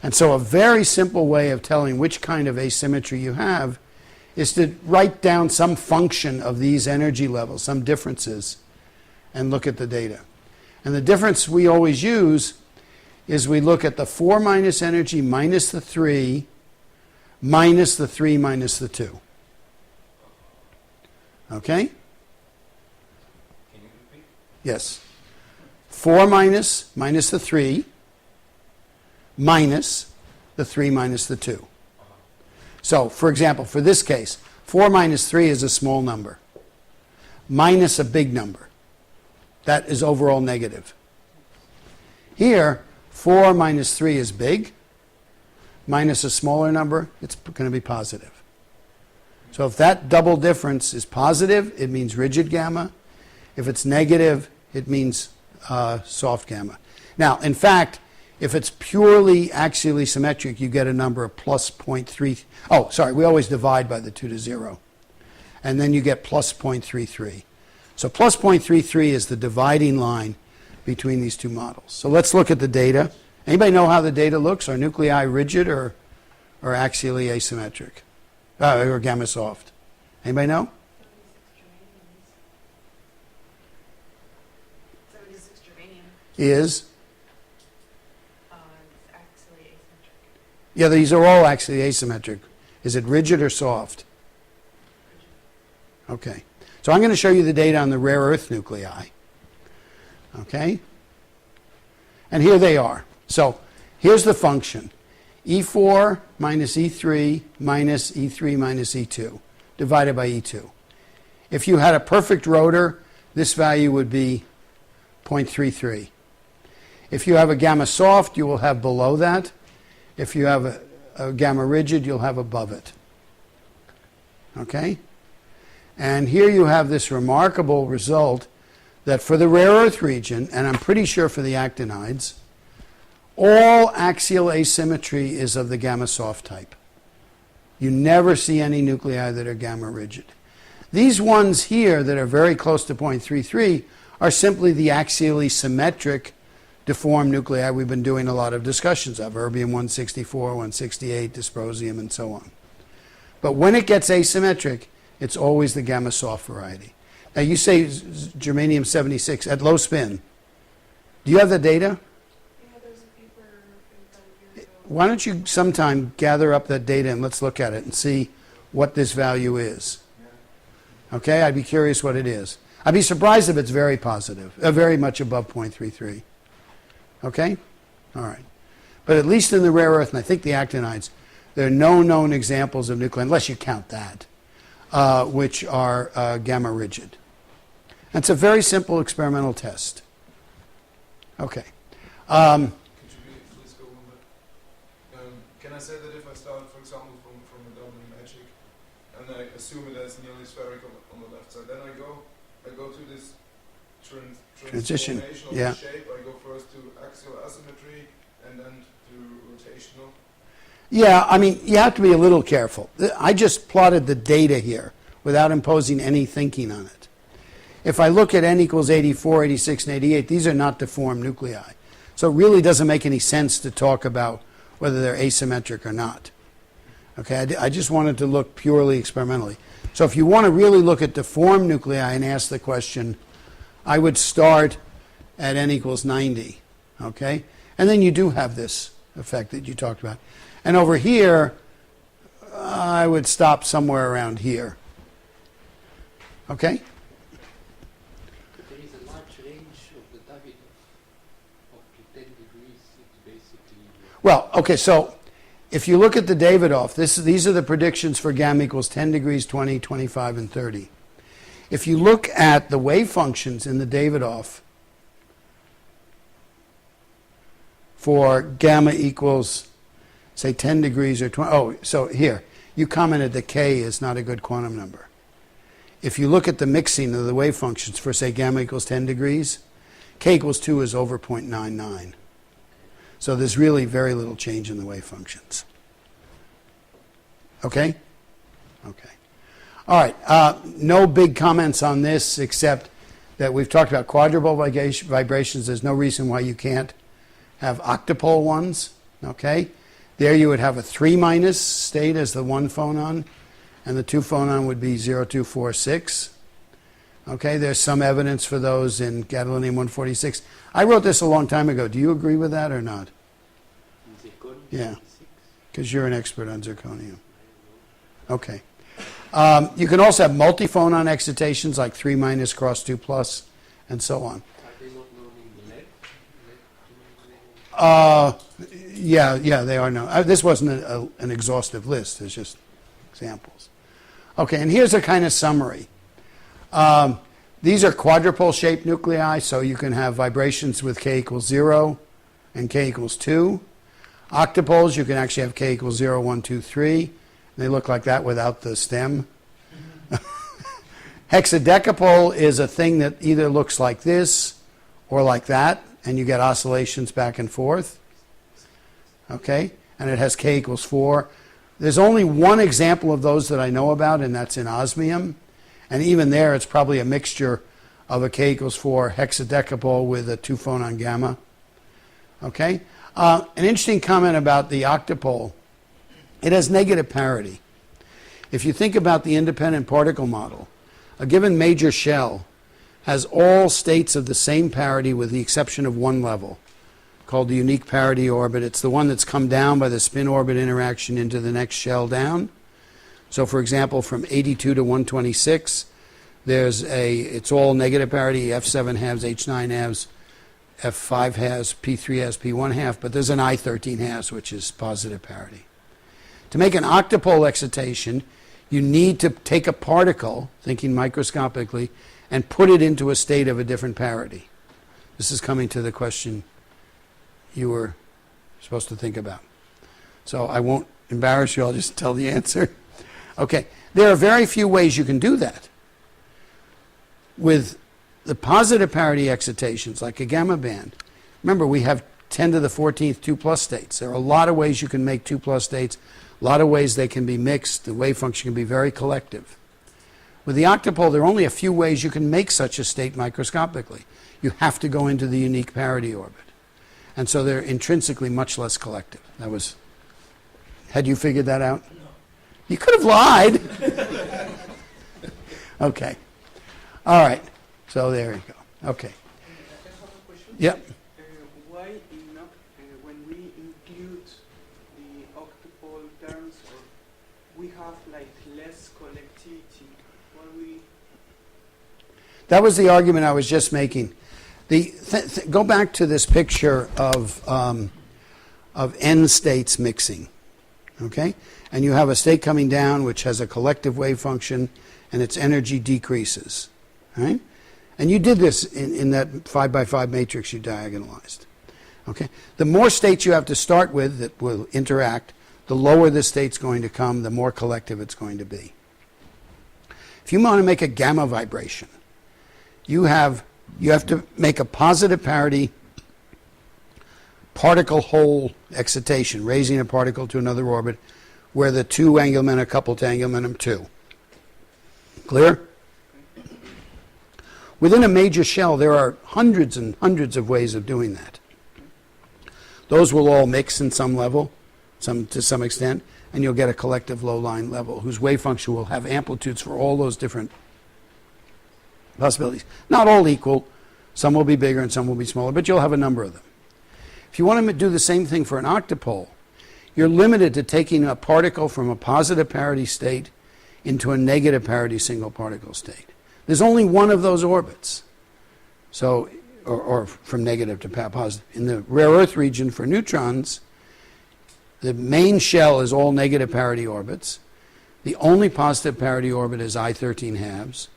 And so a very simple way of telling which kind of asymmetry you have is to write down some function of these energy levels, some differences, and look at the data. And the difference we always use is we look at the 4 minus energy minus the 3 minus the 3 minus the 2. Okay? Can you repeat? Yes. 4 minus the 3 minus the 3 minus the 2. So, for example, for this case, 4 minus 3 is a small number, minus a big number. That is overall negative. Here, 4 minus 3 is big, minus a smaller number, it's going to be positive. So if that double difference is positive, it means rigid gamma. If it's negative, it means soft gamma. Now, in fact, if it's purely axially symmetric, you get a number of plus 0.3. Oh, sorry, we always divide by the 2 to 0. And then you get plus 0.33. So plus 0.33 is the dividing line between these two models. So let's look at the data. Anybody know how the data looks? Are nuclei rigid or axially asymmetric? Or gamma soft? Anybody know? 76 germanium. Is? It's actually asymmetric. Yeah, these are all actually asymmetric. Is it rigid or soft? Okay. So I'm going to show you the data on the rare earth nuclei. Okay? And here they are. So here's the function. E4 minus E3 minus E3 minus E2 divided by E2. If you had a perfect rotor, this value would be 0.33. If you have a gamma soft, you will have below that. If you have a gamma rigid, you'll have above it. Okay? And here you have this remarkable result that for the rare earth region, and I'm pretty sure for the actinides, all axial asymmetry is of the gamma soft type. You never see any nuclei that are gamma rigid. These ones here that are very close to 0.33 are simply the axially symmetric deformed nuclei we've been doing a lot of discussions of, erbium-164, 168, dysprosium, and so on. But when it gets asymmetric, it's always the gamma soft variety. Now you say germanium-76 at low spin. Do you have the data? Yeah, there's a paper about a year ago. Why don't you sometime gather up that data and let's look at it and see what this value is. Okay, I'd be curious what it is. I'd be surprised if it's very positive, very much above 0.33. Okay? All right. But at least in the rare earth, and I think the actinides, there are no known examples of nuclei, unless you count that, which are gamma rigid. It's a very simple experimental test. Okay. Could you please go on that? Can I say that if I start, for example, from a dominant magic, and I assume it as nearly spherical on the left side, then I go to this Transition, transformation of yeah. the shape. I go first to axial asymmetry and then to rotational. Yeah, I mean, you have to be a little careful. I just plotted the data here without imposing any thinking on it. If I look at n equals 84, 86, and 88, these are not deformed nuclei. So it really doesn't make any sense to talk about whether they're asymmetric or not. Okay, I just wanted to look purely experimentally. So if you want to really look at deformed nuclei and ask the question, I would start at n equals 90. Okay? And then you do have this effect that you talked about. And over here, I would stop somewhere around here. Okay? But there is a large range of the Davidoff up to 10 degrees. It's basically. Well, okay, so if you look at the Davidoff, these are the predictions for gamma equals 10 degrees, 20, 25, and 30. If you look at the wave functions in the Davidoff for gamma equals, say, 10 degrees or 20, oh, so here, you commented that k is not a good quantum number. If you look at the mixing of the wave functions for, say, gamma equals 10 degrees, k equals 2 is over 0.99. So there's really very little change in the wave functions. Okay? Okay. All right. No big comments on this except that we've talked about quadrupole vibrations. There's no reason why you can't have octupole ones. Okay? There you would have a 3 minus state as the 1 phonon, and the 2 phonon would be 0246. Okay? There's some evidence for those in gadolinium-146. I wrote this a long time ago. Do you agree with that or not? Yeah, because you're an expert on zirconium. Okay. You can also have multiphonon excitations like 3 minus cross 2 plus and so on. Are they not known in the lab? Yeah, they are known. This wasn't an exhaustive list. It's just examples. Okay, and here's a kind of summary. These are quadrupole shaped nuclei, so you can have vibrations with k equals 0 and k equals 2. Octupoles, you can actually have k equals 0, 1, 2, 3. They look like that without the stem. Hexadecapole is a thing that either looks like this or like that, and you get oscillations back and forth. Okay? And it has k equals 4. There's only one example of those that I know about, and that's in osmium. And even there, it's probably a mixture of a k equals 4 hexadecapole with a 2 phonon gamma. Okay? An interesting comment about the octupole. It has negative parity. If you think about the independent particle model, a given major shell has all states of the same parity with the exception of one level, called the unique parity orbit. It's the one that's come down by the spin-orbit interaction into the next shell down. So, for example, from 82 to 126, it's all negative parity, F7 halves, H9 halves, F5 has, P3 has, P1 half, but there's an I13 has, which is positive parity. To make an octopole excitation, you need to take a particle, thinking microscopically, and put it into a state of a different parity. This is coming to the question you were supposed to think about. So I won't embarrass you, I'll just tell the answer. Okay, there are very few ways you can do that. With the positive parity excitations, like a gamma band, remember we have 10 to the 14th 2 plus states. There are a lot of ways you can make 2 plus states, a lot of ways they can be mixed, the wave function can be very collective. With the octopole, there are only a few ways you can make such a state microscopically. You have to go into the unique parity orbit. And so they're intrinsically much less collective. That was, had you figured that out? No. You could have lied. Okay. All right. So there you go. Okay. I have a question. Yep. Why when we include the octopole terms, or we have like less collectivity? Why we? That was the argument I was just making. Go back to this picture of n states mixing, okay? And you have a state coming down which has a collective wave function, and its energy decreases, right? And you did this in that 5x5 matrix you diagonalized, okay? The more states you have to start with that will interact, the lower the state's going to come, the more collective it's going to be. If you want to make a gamma vibration, you have to make a positive parity particle hole excitation, raising a particle to another orbit where the two angular momentum are coupled to angular momentum 2. Clear? Within a major shell, there are hundreds and hundreds of ways of doing that. Those will all mix in some level, to some extent, and you'll get a collective low-line level whose wave function will have amplitudes for all those different possibilities. Not all equal. Some will be bigger and some will be smaller, but you'll have a number of them. If you want to do the same thing for an octopole, you're limited to taking a particle from a positive parity state into a negative parity single particle state. There's only one of those orbits. So, or from negative to positive. In the rare earth region for neutrons, the main shell is all negative parity orbits. The only positive parity orbit is I13 halves.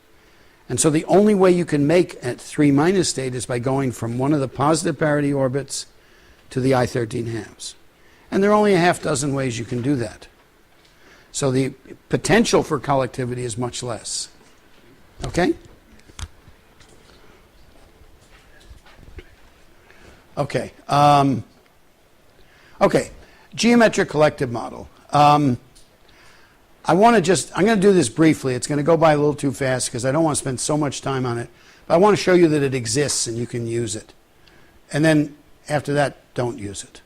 And so the only way you can make at 3 minus state is by going from one of the positive parity orbits to the I13 halves. And there are only a half dozen ways you can do that. So the potential for collectivity is much less. Okay? Okay. Okay. Geometric collective model. I'm going to do this briefly. It's going to go by a little too fast because I don't want to spend so much time on it. But I want to show you that it exists and you can use it. And then after that, don't use it.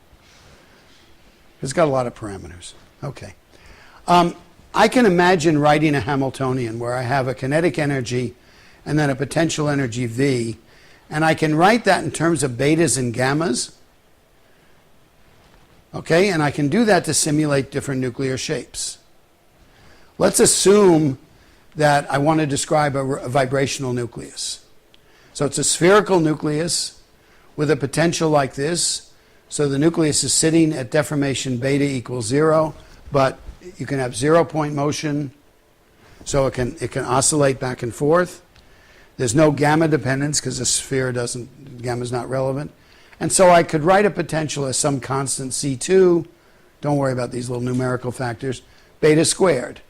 It's got a lot of parameters. Okay. I can imagine writing a Hamiltonian where I have a kinetic energy and then a potential energy V. And I can write that in terms of betas and gammas. Okay, and I can do that to simulate different nuclear shapes. Let's assume that I want to describe a vibrational nucleus. So it's a spherical nucleus with a potential like this. So the nucleus is sitting at deformation beta equals 0, but you can have 0-point motion, so it can oscillate back and forth. There's no gamma dependence because the sphere gamma's not relevant. And so I could write a potential as some constant C2, don't worry about these little numerical factors, beta squared.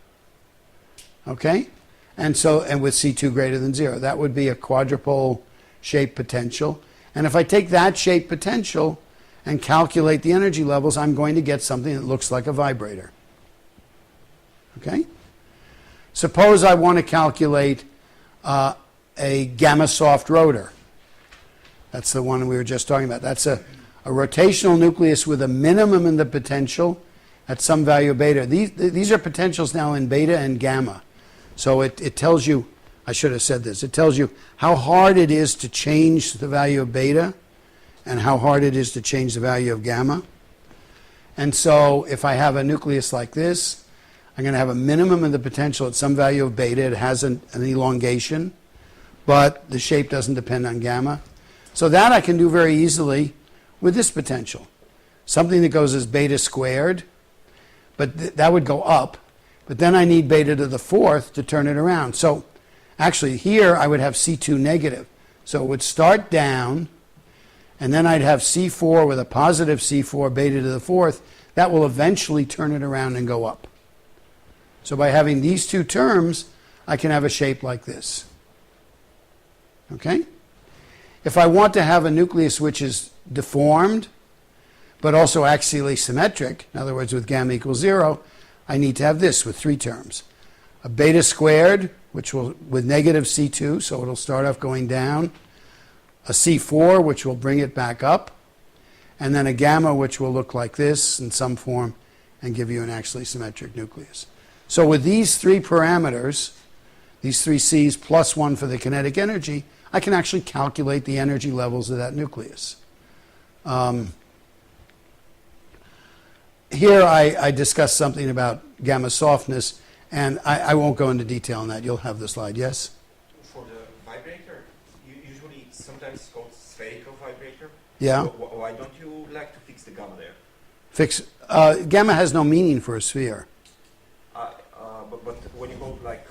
Okay? And with C2 greater than 0, that would be a quadrupole shape potential. And if I take that shape potential and calculate the energy levels, I'm going to get something that looks like a vibrator. Okay? Suppose I want to calculate a gamma soft rotor. That's the one we were just talking about. That's a rotational nucleus with a minimum in the potential at some value of beta. These are potentials now in beta and gamma. So it tells you, I should have said this, it tells you how hard it is to change the value of beta and how hard it is to change the value of gamma. And so if I have a nucleus like this, I'm going to have a minimum of the potential at some value of beta. It has an elongation, but the shape doesn't depend on gamma. So that I can do very easily with this potential. Something that goes as beta squared, but that would go up. But then I need beta to the fourth to turn it around. So actually here I would have C2 negative. So it would start down, and then I'd have C4 with a positive C4 beta to the fourth. That will eventually turn it around and go up. So by having these two terms, I can have a shape like this. Okay? If I want to have a nucleus which is deformed, but also axially symmetric, in other words, with gamma equals 0, I need to have this with three terms. A beta squared, which will with negative C2, so it'll start off going down. A C4, which will bring it back up. And then a gamma, which will look like this in some form and give you an axially symmetric nucleus. So with these three parameters, these three C's plus 1 for the kinetic energy, I can actually calculate the energy levels of that nucleus. Here I discussed something about gamma softness, and I won't go into detail on that. You'll have the slide, yes? For the vibrator, usually sometimes it's called spherical vibrator. Yeah. So why don't you like to fix the gamma there? Gamma has no meaning for a sphere. But when you go like,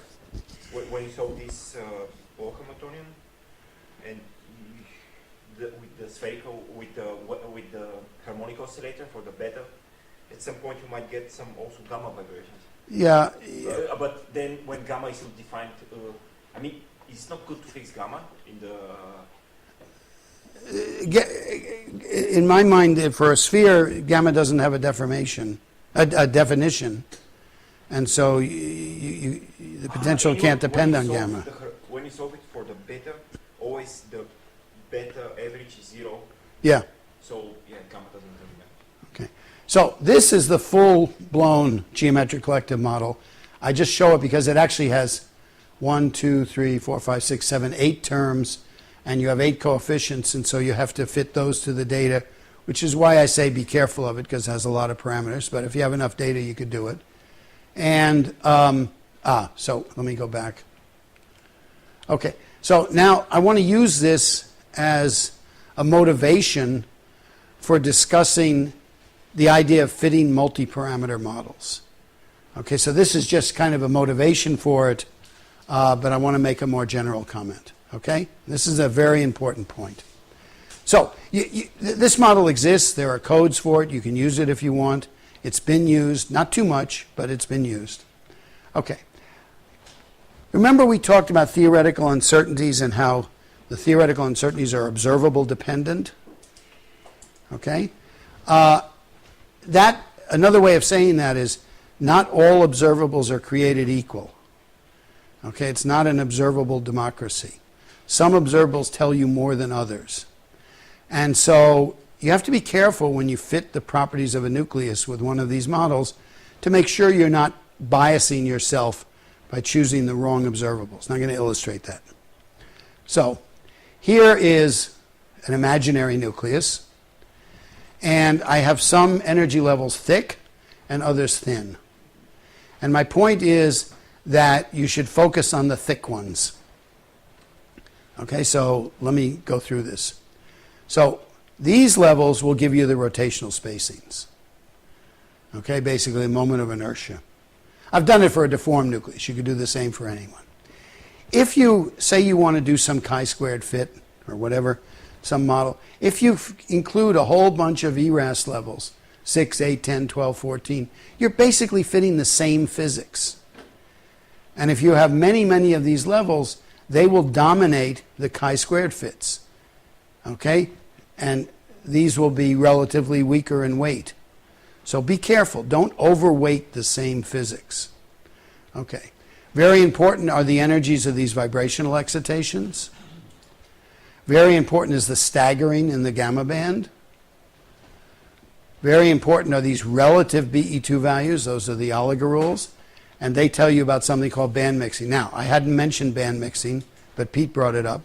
when you saw this Bohr Hamiltonian, and with the spherical, with the harmonic oscillator for the beta, at some point you might get some also gamma vibrations. Yeah. But then when gamma is not defined, I mean, it's not good to fix gamma in the... In my mind, for a sphere, gamma doesn't have a definition. And so the potential can't depend on gamma. When you solve it for the beta, always the beta average is 0. Yeah. So, yeah, gamma doesn't really matter. Okay. So this is the full-blown geometric collective model. I just show it because it actually has 1, 2, 3, 4, 5, 6, 7, 8 terms, and you have 8 coefficients, and so you have to fit those to the data, which is why I say be careful of it, because it has a lot of parameters. But if you have enough data, you could do it. And, so let me go back. Okay, so now I want to use this as a motivation for discussing the idea of fitting multi-parameter models. Okay, so this is just kind of a motivation for it, but I want to make a more general comment. Okay, this is a very important point. So this model exists. There are codes for it. You can use it if you want. It's been used, not too much, but it's been used. Okay. Remember we talked about theoretical uncertainties and how the theoretical uncertainties are observable dependent? Okay. Another way of saying that is not all observables are created equal. Okay, it's not an observable democracy. Some observables tell you more than others. And so you have to be careful when you fit the properties of a nucleus with one of these models to make sure you're not biasing yourself by choosing the wrong observables. Now I'm going to illustrate that. So here is an imaginary nucleus, and I have some energy levels thick and others thin. And my point is that you should focus on the thick ones. Okay, so let me go through this. So these levels will give you the rotational spacings. Okay, basically a moment of inertia. I've done it for a deformed nucleus. You could do the same for anyone. If you say you want to do some chi-squared fit or whatever, some model, if you include a whole bunch of ERAS levels, 6, 8, 10, 12, 14, you're basically fitting the same physics. And if you have many, many of these levels, they will dominate the chi-squared fits. Okay? And these will be relatively weaker in weight. So be careful. Don't overweight the same physics. Okay. Very important are the energies of these vibrational excitations. Very important is the staggering in the gamma band. Very important are these relative BE2 values. Those are the Oliger rules. And they tell you about something called band mixing. Now, I hadn't mentioned band mixing, but Pete brought it up.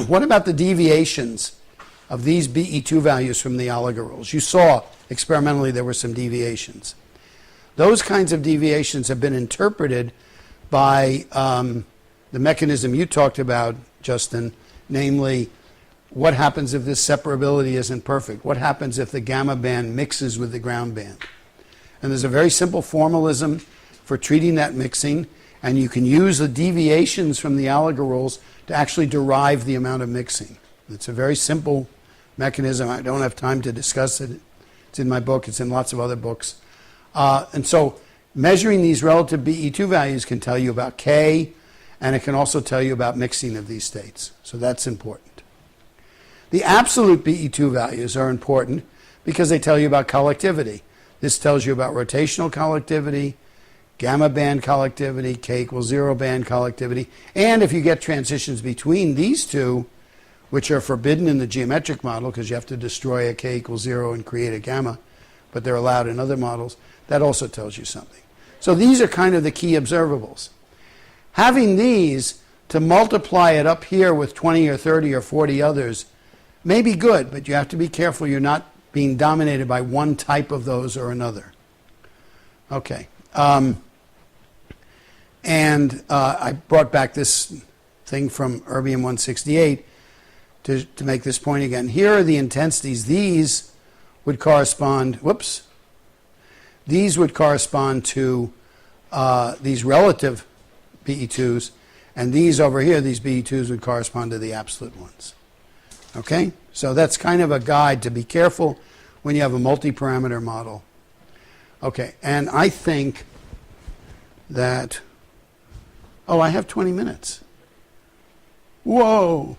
What about the deviations of these BE2 values from the Oliger rules? You saw experimentally there were some deviations. Those kinds of deviations have been interpreted by the mechanism you talked about, Justin, namely, what happens if this separability isn't perfect? What happens if the gamma band mixes with the ground band? And there's a very simple formalism for treating that mixing, and you can use the deviations from the Allegor rules to actually derive the amount of mixing. It's a very simple mechanism. I don't have time to discuss it. It's in my book. It's in lots of other books. And so measuring these relative BE2 values can tell you about K, and it can also tell you about mixing of these states. So that's important. The absolute BE2 values are important because they tell you about collectivity. This tells you about rotational collectivity, gamma band collectivity, K = 0 band collectivity, and if you get transitions between these two, which are forbidden in the geometric model because you have to destroy a K = 0 and create a gamma, but they're allowed in other models, that also tells you something. So these are kind of the key observables. Having these to multiply it up here with 20 or 30 or 40 others may be good, but you have to be careful you're not being dominated by one type of those or another. Okay. I brought back this thing from Erbium 168 to make this point again. Here are the intensities. These would correspond, these would correspond to these relative BE2s, and these over here, these BE2s would correspond to the absolute ones. Okay? So that's kind of a guide to be careful when you have a multi-parameter model. Okay, and I think that, oh, I have 20 minutes. Whoa!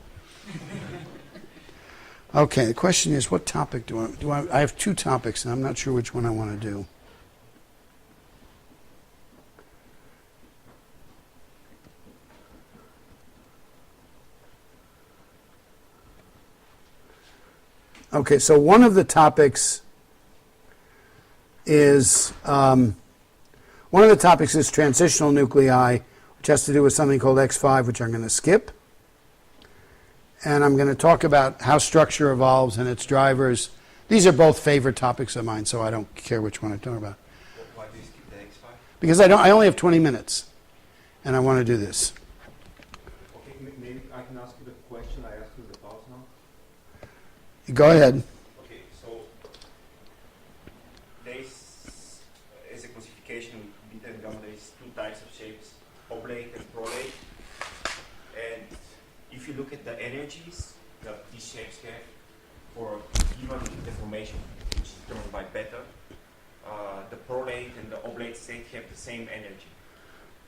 Okay, the question is, what topic do I have two topics, and I'm not sure which one I want to do. Okay, so one of the topics is transitional nuclei, which has to do with something called X5, which I'm going to skip. And I'm going to talk about how structure evolves and its drivers. These are both favorite topics of mine, so I don't care which one I talk about. Why do you skip the X5? Because I only have 20 minutes, and I want to do this. Okay, maybe I can ask you the question I asked you in the past now. Go ahead. Okay, so there is, as a classification with beta and gamma, there is two types of shapes, oblate and prolate. And if you look at the energies that these shapes have for given deformation, which is determined by beta, the prolate and the oblate state have the same energy.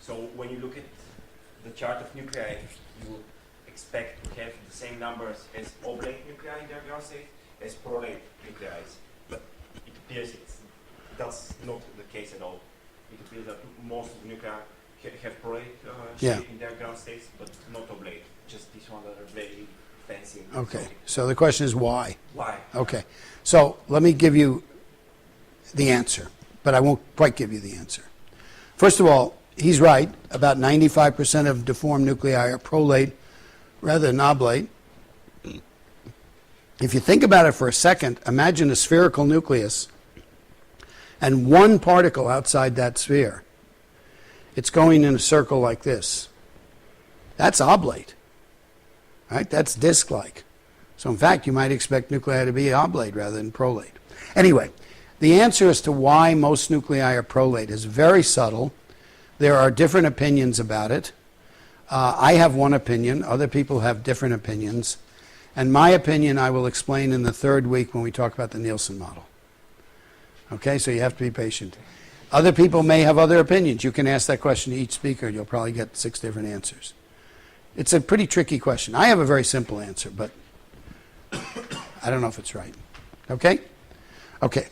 So when you look at the chart of nuclei, you expect to have the same numbers as oblate nuclei in their ground state as prolate nuclei. But it appears that's not the case at all. It appears that most of the nuclei have prolate shape in their ground states, but not oblate. Just these ones that are very fancy. Okay, so the question is why? Why? Okay, so let me give you the answer, but I won't quite give you the answer. First of all, he's right. About 95% of deformed nuclei are prolate rather than oblate. If you think about it for a second, imagine a spherical nucleus and one particle outside that sphere. It's going in a circle like this. That's oblate, right? That's disc-like. So in fact, you might expect nuclei to be oblate rather than prolate. Anyway, the answer as to why most nuclei are prolate is very subtle. There are different opinions about it. I have one opinion. Other people have different opinions. And my opinion I will explain in the third week when we talk about the Nielsen model. Okay, so you have to be patient. Other people may have other opinions. You can ask that question to each speaker. You'll probably get 6 different answers. It's a pretty tricky question. I have a very simple answer, but I don't know if it's right. Okay? Okay.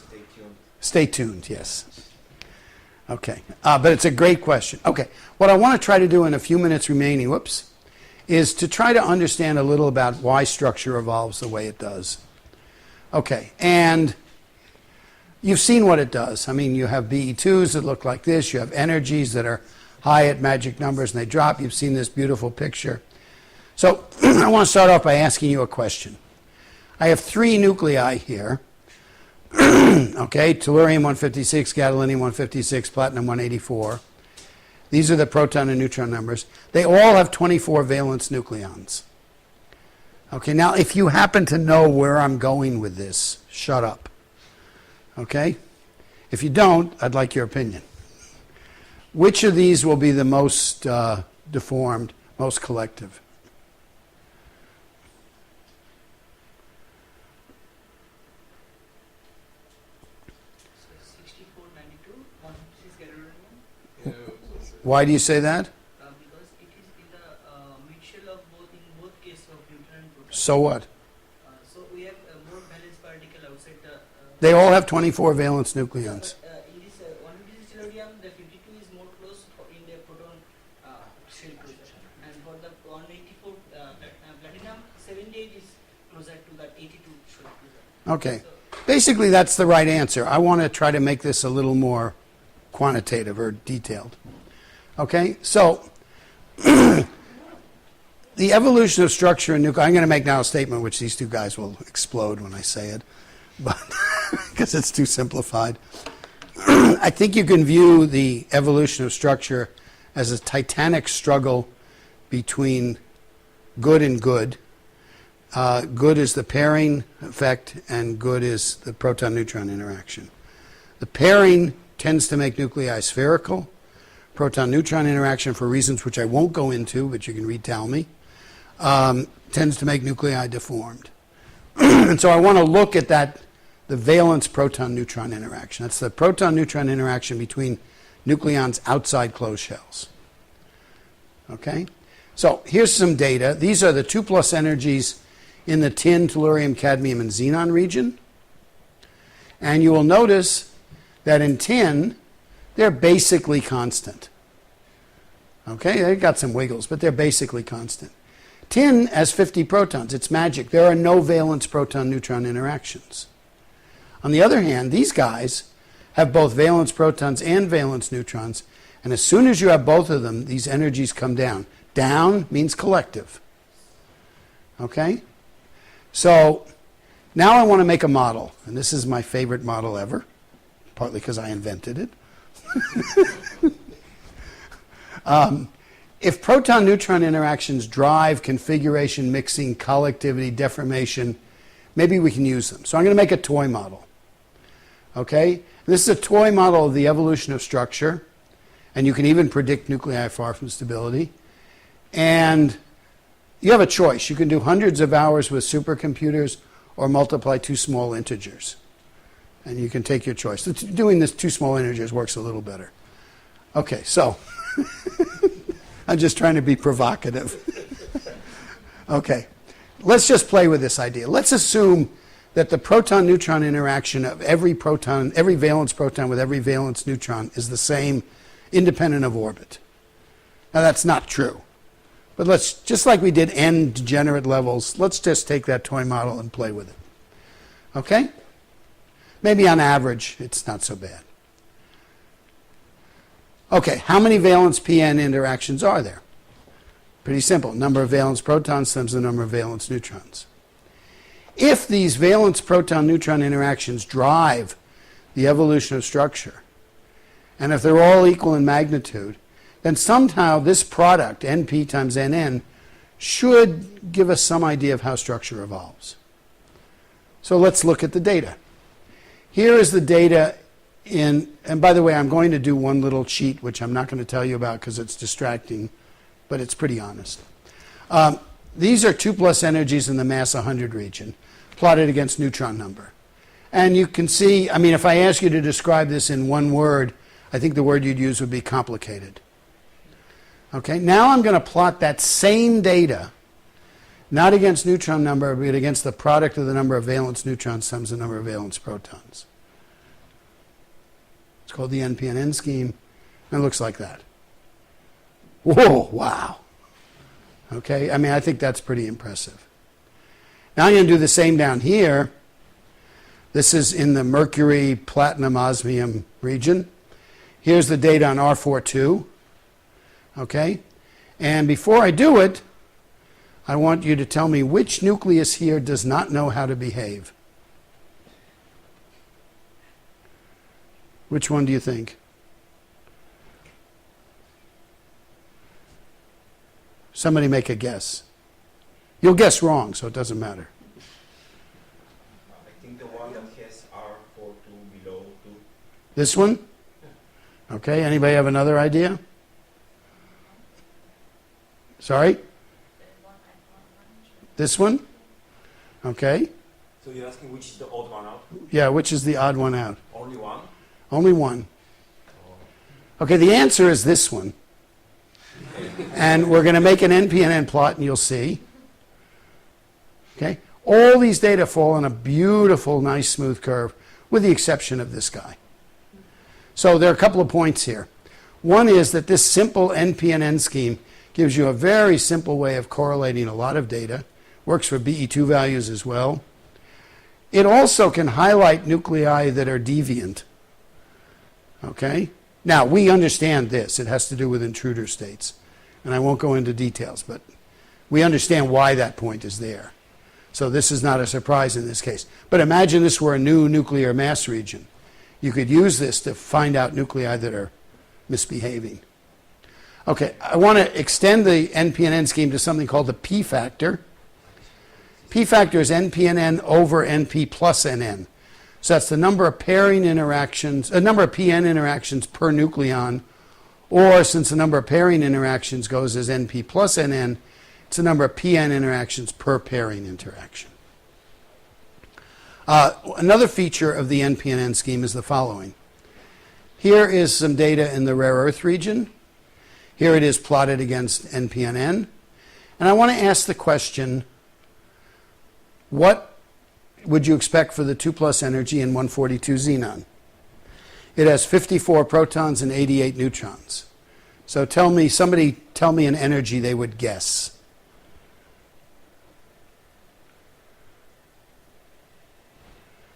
Stay tuned. Stay tuned, yes. Okay, but it's a great question. Okay, what I want to try to do in a few minutes remaining, is to try to understand a little about why structure evolves the way it does. Okay, and you've seen what it does. I mean, you have BE2s that look like this. You have energies that are high at magic numbers and they drop. You've seen this beautiful picture. So I want to start off by asking you a question. I have 3 nuclei here. Okay, tellurium 156, gadolinium 156, platinum 184. These are the proton and neutron numbers. They all have 24 valence nucleons. Okay, now if you happen to know where I'm going with this, shut up. Okay? If you don't, I'd like your opinion. Which of these will be the most deformed, most collective? So 6492, 156 gadolinium. Yeah, Why do you say that? Because it is in the mixture of both, in both cases of neutron and proton. So what? So we have more valence particle outside the. They all have 24 valence nucleons. In this 156 tellurium, the 52 is more close in the proton shell closure, and for the 184 platinum, 78 is closer to that 82 shell closure. Okay. So, Basically, that's the right answer. I want to try to make this a little more quantitative or detailed. Okay? So, the evolution of structure in nuclei, I'm going to make now a statement which these two guys will explode when I say it, but because it's too simplified. I think you can view the evolution of structure as a titanic struggle between good and good. Good is the pairing effect, and good is the proton-neutron interaction. The pairing tends to make nuclei spherical. Proton-neutron interaction, for reasons which I won't go into, but you can retell me, tends to make nuclei deformed. And so I want to look at that, the valence proton-neutron interaction. That's the proton-neutron interaction between nucleons outside closed shells. Okay? So here's some data. These are the 2+ energies in the tin, tellurium, cadmium, and xenon region. And you will notice that in tin, they're basically constant. Okay, they've got some wiggles, but they're basically constant. Tin has 50 protons. It's magic. There are no valence proton-neutron interactions. On the other hand, these guys have both valence protons and valence neutrons, and as soon as you have both of them, these energies come down. Down means collective. Okay? So now I want to make a model, and this is my favorite model ever, partly because I invented it. If proton-neutron interactions drive configuration, mixing, collectivity, deformation, maybe we can use them. So I'm going to make a toy model. Okay? This is a toy model of the evolution of structure, and you can even predict nuclei far from stability. And you have a choice. You can do hundreds of hours with supercomputers or multiply two small integers. And you can take your choice. Doing this two small integers works a little better. Okay, so I'm just trying to be provocative. Okay, let's just play with this idea. Let's assume that the proton-neutron interaction of every proton, every valence proton with every valence neutron is the same, independent of orbit. Now that's not true. But let's, just like we did n degenerate levels, let's just take that toy model and play with it. Okay? Maybe on average, it's not so bad. Okay, how many valence PN interactions are there? Pretty simple. Number of valence protons times the number of valence neutrons. If these valence proton-neutron interactions drive the evolution of structure, and if they're all equal in magnitude, then somehow this product, NP times NN, should give us some idea of how structure evolves. So let's look at the data. Here is the data in, and by the way, I'm going to do one little cheat, which I'm not going to tell you about because it's distracting, but it's pretty honest. These are 2+ energies in the mass 100 region, plotted against neutron number. And you can see, I mean, if I ask you to describe this in one word, I think the word you'd use would be complicated. Okay, now I'm going to plot that same data, not against neutron number, but against the product of the number of valence neutrons times the number of valence protons. It's called the NP-NN scheme, and it looks like that. Whoa, wow. Okay, I mean, I think that's pretty impressive. Now I'm going to do the same down here. This is in the mercury, platinum, osmium region. Here's the data on R42. Okay? And before I do it, I want you to tell me which nucleus here does not know how to behave. Which one do you think? Somebody make a guess. You'll guess wrong, so it doesn't matter. I think the one that has R42 below 2. This one? Okay, anybody have another idea? Sorry? This one? Okay. So you're asking which is the odd one out? Yeah, which is the odd one out? Only one? Only one. Okay, the answer is this one. And we're going to make an NPNN plot, and you'll see. Okay? All these data fall on a beautiful, nice, smooth curve, with the exception of this guy. So there are a couple of points here. One is that this simple NPNN scheme gives you a very simple way of correlating a lot of data. Works for BE2 values as well. It also can highlight nuclei that are deviant. Okay? Now, we understand this. It has to do with intruder states. And I won't go into details, but we understand why that point is there. So this is not a surprise in this case. But imagine this were a new nuclear mass region. You could use this to find out nuclei that are misbehaving. Okay, I want to extend the NPNN scheme to something called the P factor. P factor is NPNN over NP plus NN. So that's the number of pairing interactions, number of PN interactions per nucleon, or since the number of pairing interactions goes as NP plus NN, it's the number of PN interactions per pairing interaction. Another feature of the NPNN scheme is the following. Here is some data in the rare earth region. Here it is plotted against NPNN. And I want to ask the question, what would you expect for the 2 plus energy in 142 xenon? It has 54 protons and 88 neutrons. So somebody tell me an energy they would guess.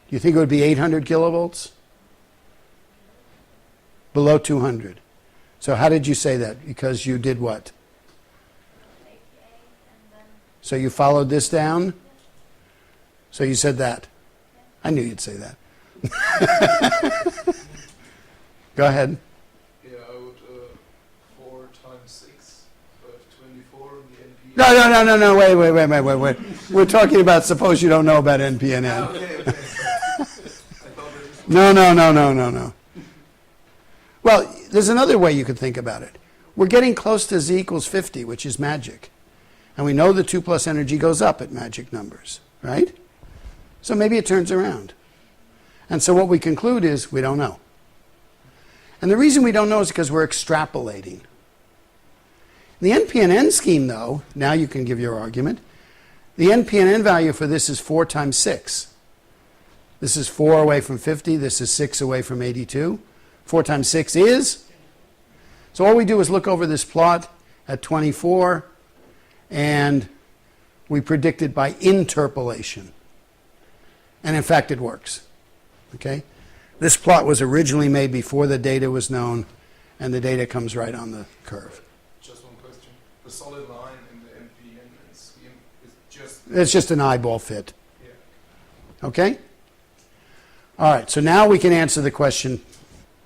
Do you think it would be 800 kilovolts? Below 200. So how did you say that? Because you did what? So you followed this down? So you said that? I knew you'd say that. Go ahead. Yeah, I would 4 times 6, 24 in the NPNN. No, wait. We're talking about suppose you don't know about NPNN. Okay. No. Well, there's another way you could think about it. We're getting close to z equals 50, which is magic. And we know the 2 plus energy goes up at magic numbers, right? So maybe it turns around. And so what we conclude is we don't know. And the reason we don't know is because we're extrapolating. The NPNN scheme, though, now you can give your argument. The NPNN value for this is 4 times 6. This is 4 away from 50. This is 6 away from 82. 4 times 6 is? So all we do is look over this plot at 24, and we predict it by interpolation. And in fact, it works. Okay? This plot was originally made before the data was known, and the data comes right on the curve. Just one question. The solid line in the NPNN scheme is just... It's just an eyeball fit. Yeah. Okay? All right, so now we can answer the question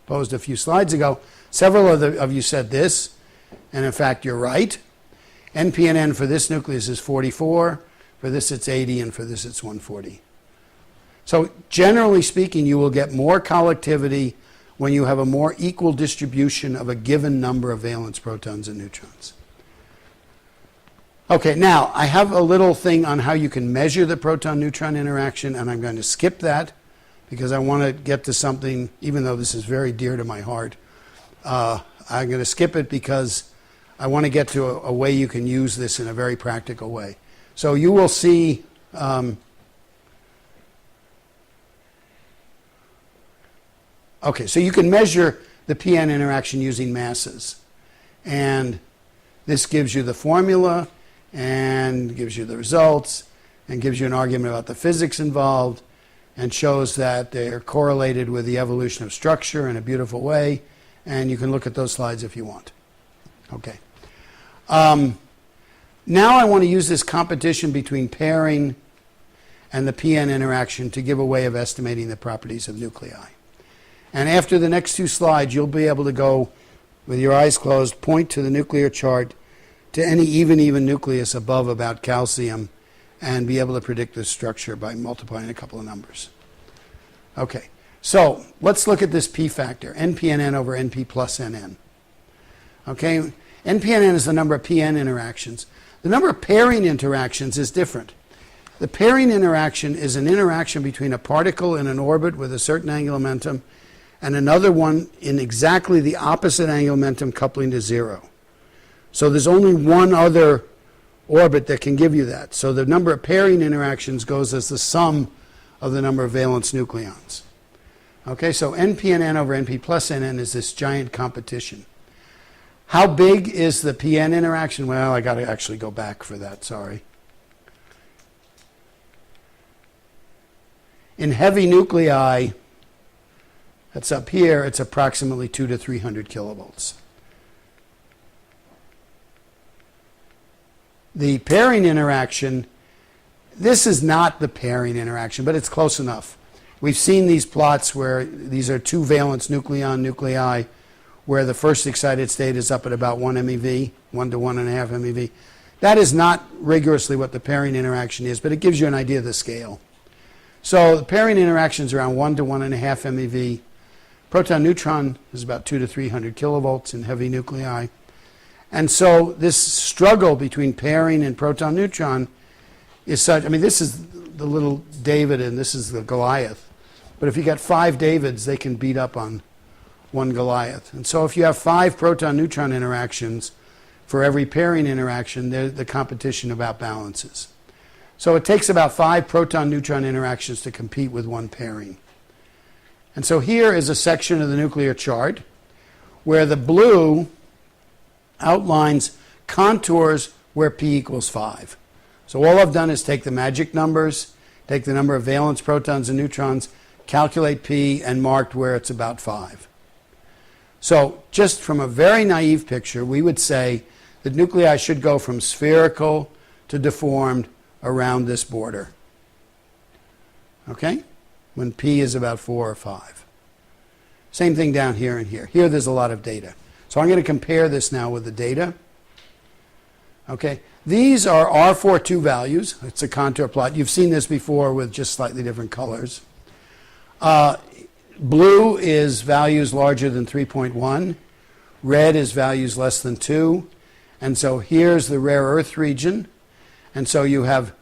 posed a few slides ago. Several of you said this, and in fact, you're right. NPNN for this nucleus is 44, for this it's 80, and for this it's 140. So generally speaking, you will get more collectivity when you have a more equal distribution of a given number of valence protons and neutrons. Okay, now I have a little thing on how you can measure the proton-neutron interaction, and I'm going to skip that because I want to get to something, even though this is very dear to my heart. I'm going to skip it because I want to get to a way you can use this in a very practical way. So you will see... Okay, so you can measure the PN interaction using masses. And this gives you the formula and gives you the results and gives you an argument about the physics involved and shows that they're correlated with the evolution of structure in a beautiful way. And you can look at those slides if you want. Okay. Now I want to use this competition between pairing and the PN interaction to give a way of estimating the properties of nuclei. And after the next 2 slides, you'll be able to go, with your eyes closed, point to the nuclear chart, to any even nucleus above about calcium and be able to predict the structure by multiplying a couple of numbers. Okay, so let's look at this p factor, NPNN over NP plus NN. Okay, NPNN is the number of PN interactions. The number of pairing interactions is different. The pairing interaction is an interaction between a particle in an orbit with a certain angular momentum and another one in exactly the opposite angular momentum coupling to 0. So there's only one other orbit that can give you that. So the number of pairing interactions goes as the sum of the number of valence nucleons. Okay, so NPNN over NP plus NN is this giant competition. How big is the PN interaction? Well, I got to actually go back for that, sorry. In heavy nuclei, that's up here, it's approximately 200 to 300 kilovolts. The pairing interaction, this is not the pairing interaction, but it's close enough. We've seen these plots where these are two valence nuclei, where the first excited state is up at about 1 MeV, 1 to 1.5 MeV. That is not rigorously what the pairing interaction is, but it gives you an idea of the scale. So the pairing interaction is around 1 to 1.5 MeV. Proton-neutron is about 200 to 300 kilovolts in heavy nuclei. And so this struggle between pairing and proton-neutron is such, I mean, this is the little David and this is the Goliath. But if you got 5 Davids, they can beat up on one Goliath. And so if you have 5 proton-neutron interactions for every pairing interaction, the competition about balances. So it takes about 5 proton-neutron interactions to compete with one pairing. And so here is a section of the nuclear chart where the blue outlines contours where p equals 5. So all I've done is take the magic numbers, take the number of valence protons and neutrons, calculate p, and marked where it's about 5. So just from a very naive picture, we would say that nuclei should go from spherical to deformed around this border. Okay? When p is about 4 or 5. Same thing down here and here. Here there's a lot of data. So I'm going to compare this now with the data. Okay, these are R42 values. It's a contour plot. You've seen this before with just slightly different colors. Blue is values larger than 3.1. Red is values less than 2. And so here's the rare earth region. And so you have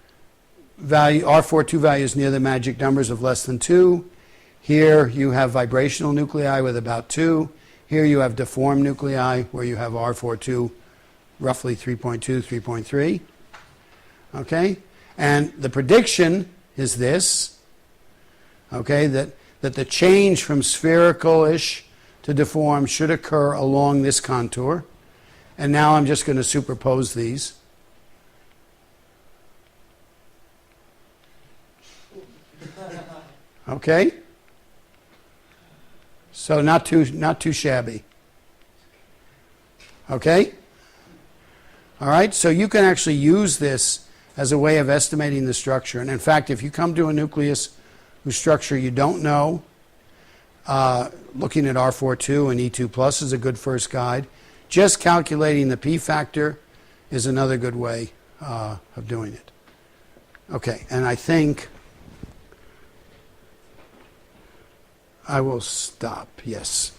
R42 values near the magic numbers of less than 2. Here you have vibrational nuclei with about 2. Here you have deformed nuclei where you have R42 roughly 3.2, 3.3. Okay? And the prediction is this, okay, that the change from spherical-ish to deformed should occur along this contour. And now I'm just going to superpose these. Okay? So not too shabby. Okay? All right, so you can actually use this as a way of estimating the structure. And in fact, if you come to a nucleus whose structure you don't know, looking at R42 and E2 plus is a good first guide. Just calculating the p factor is another good way of doing it. Okay, and I think I will stop, yes.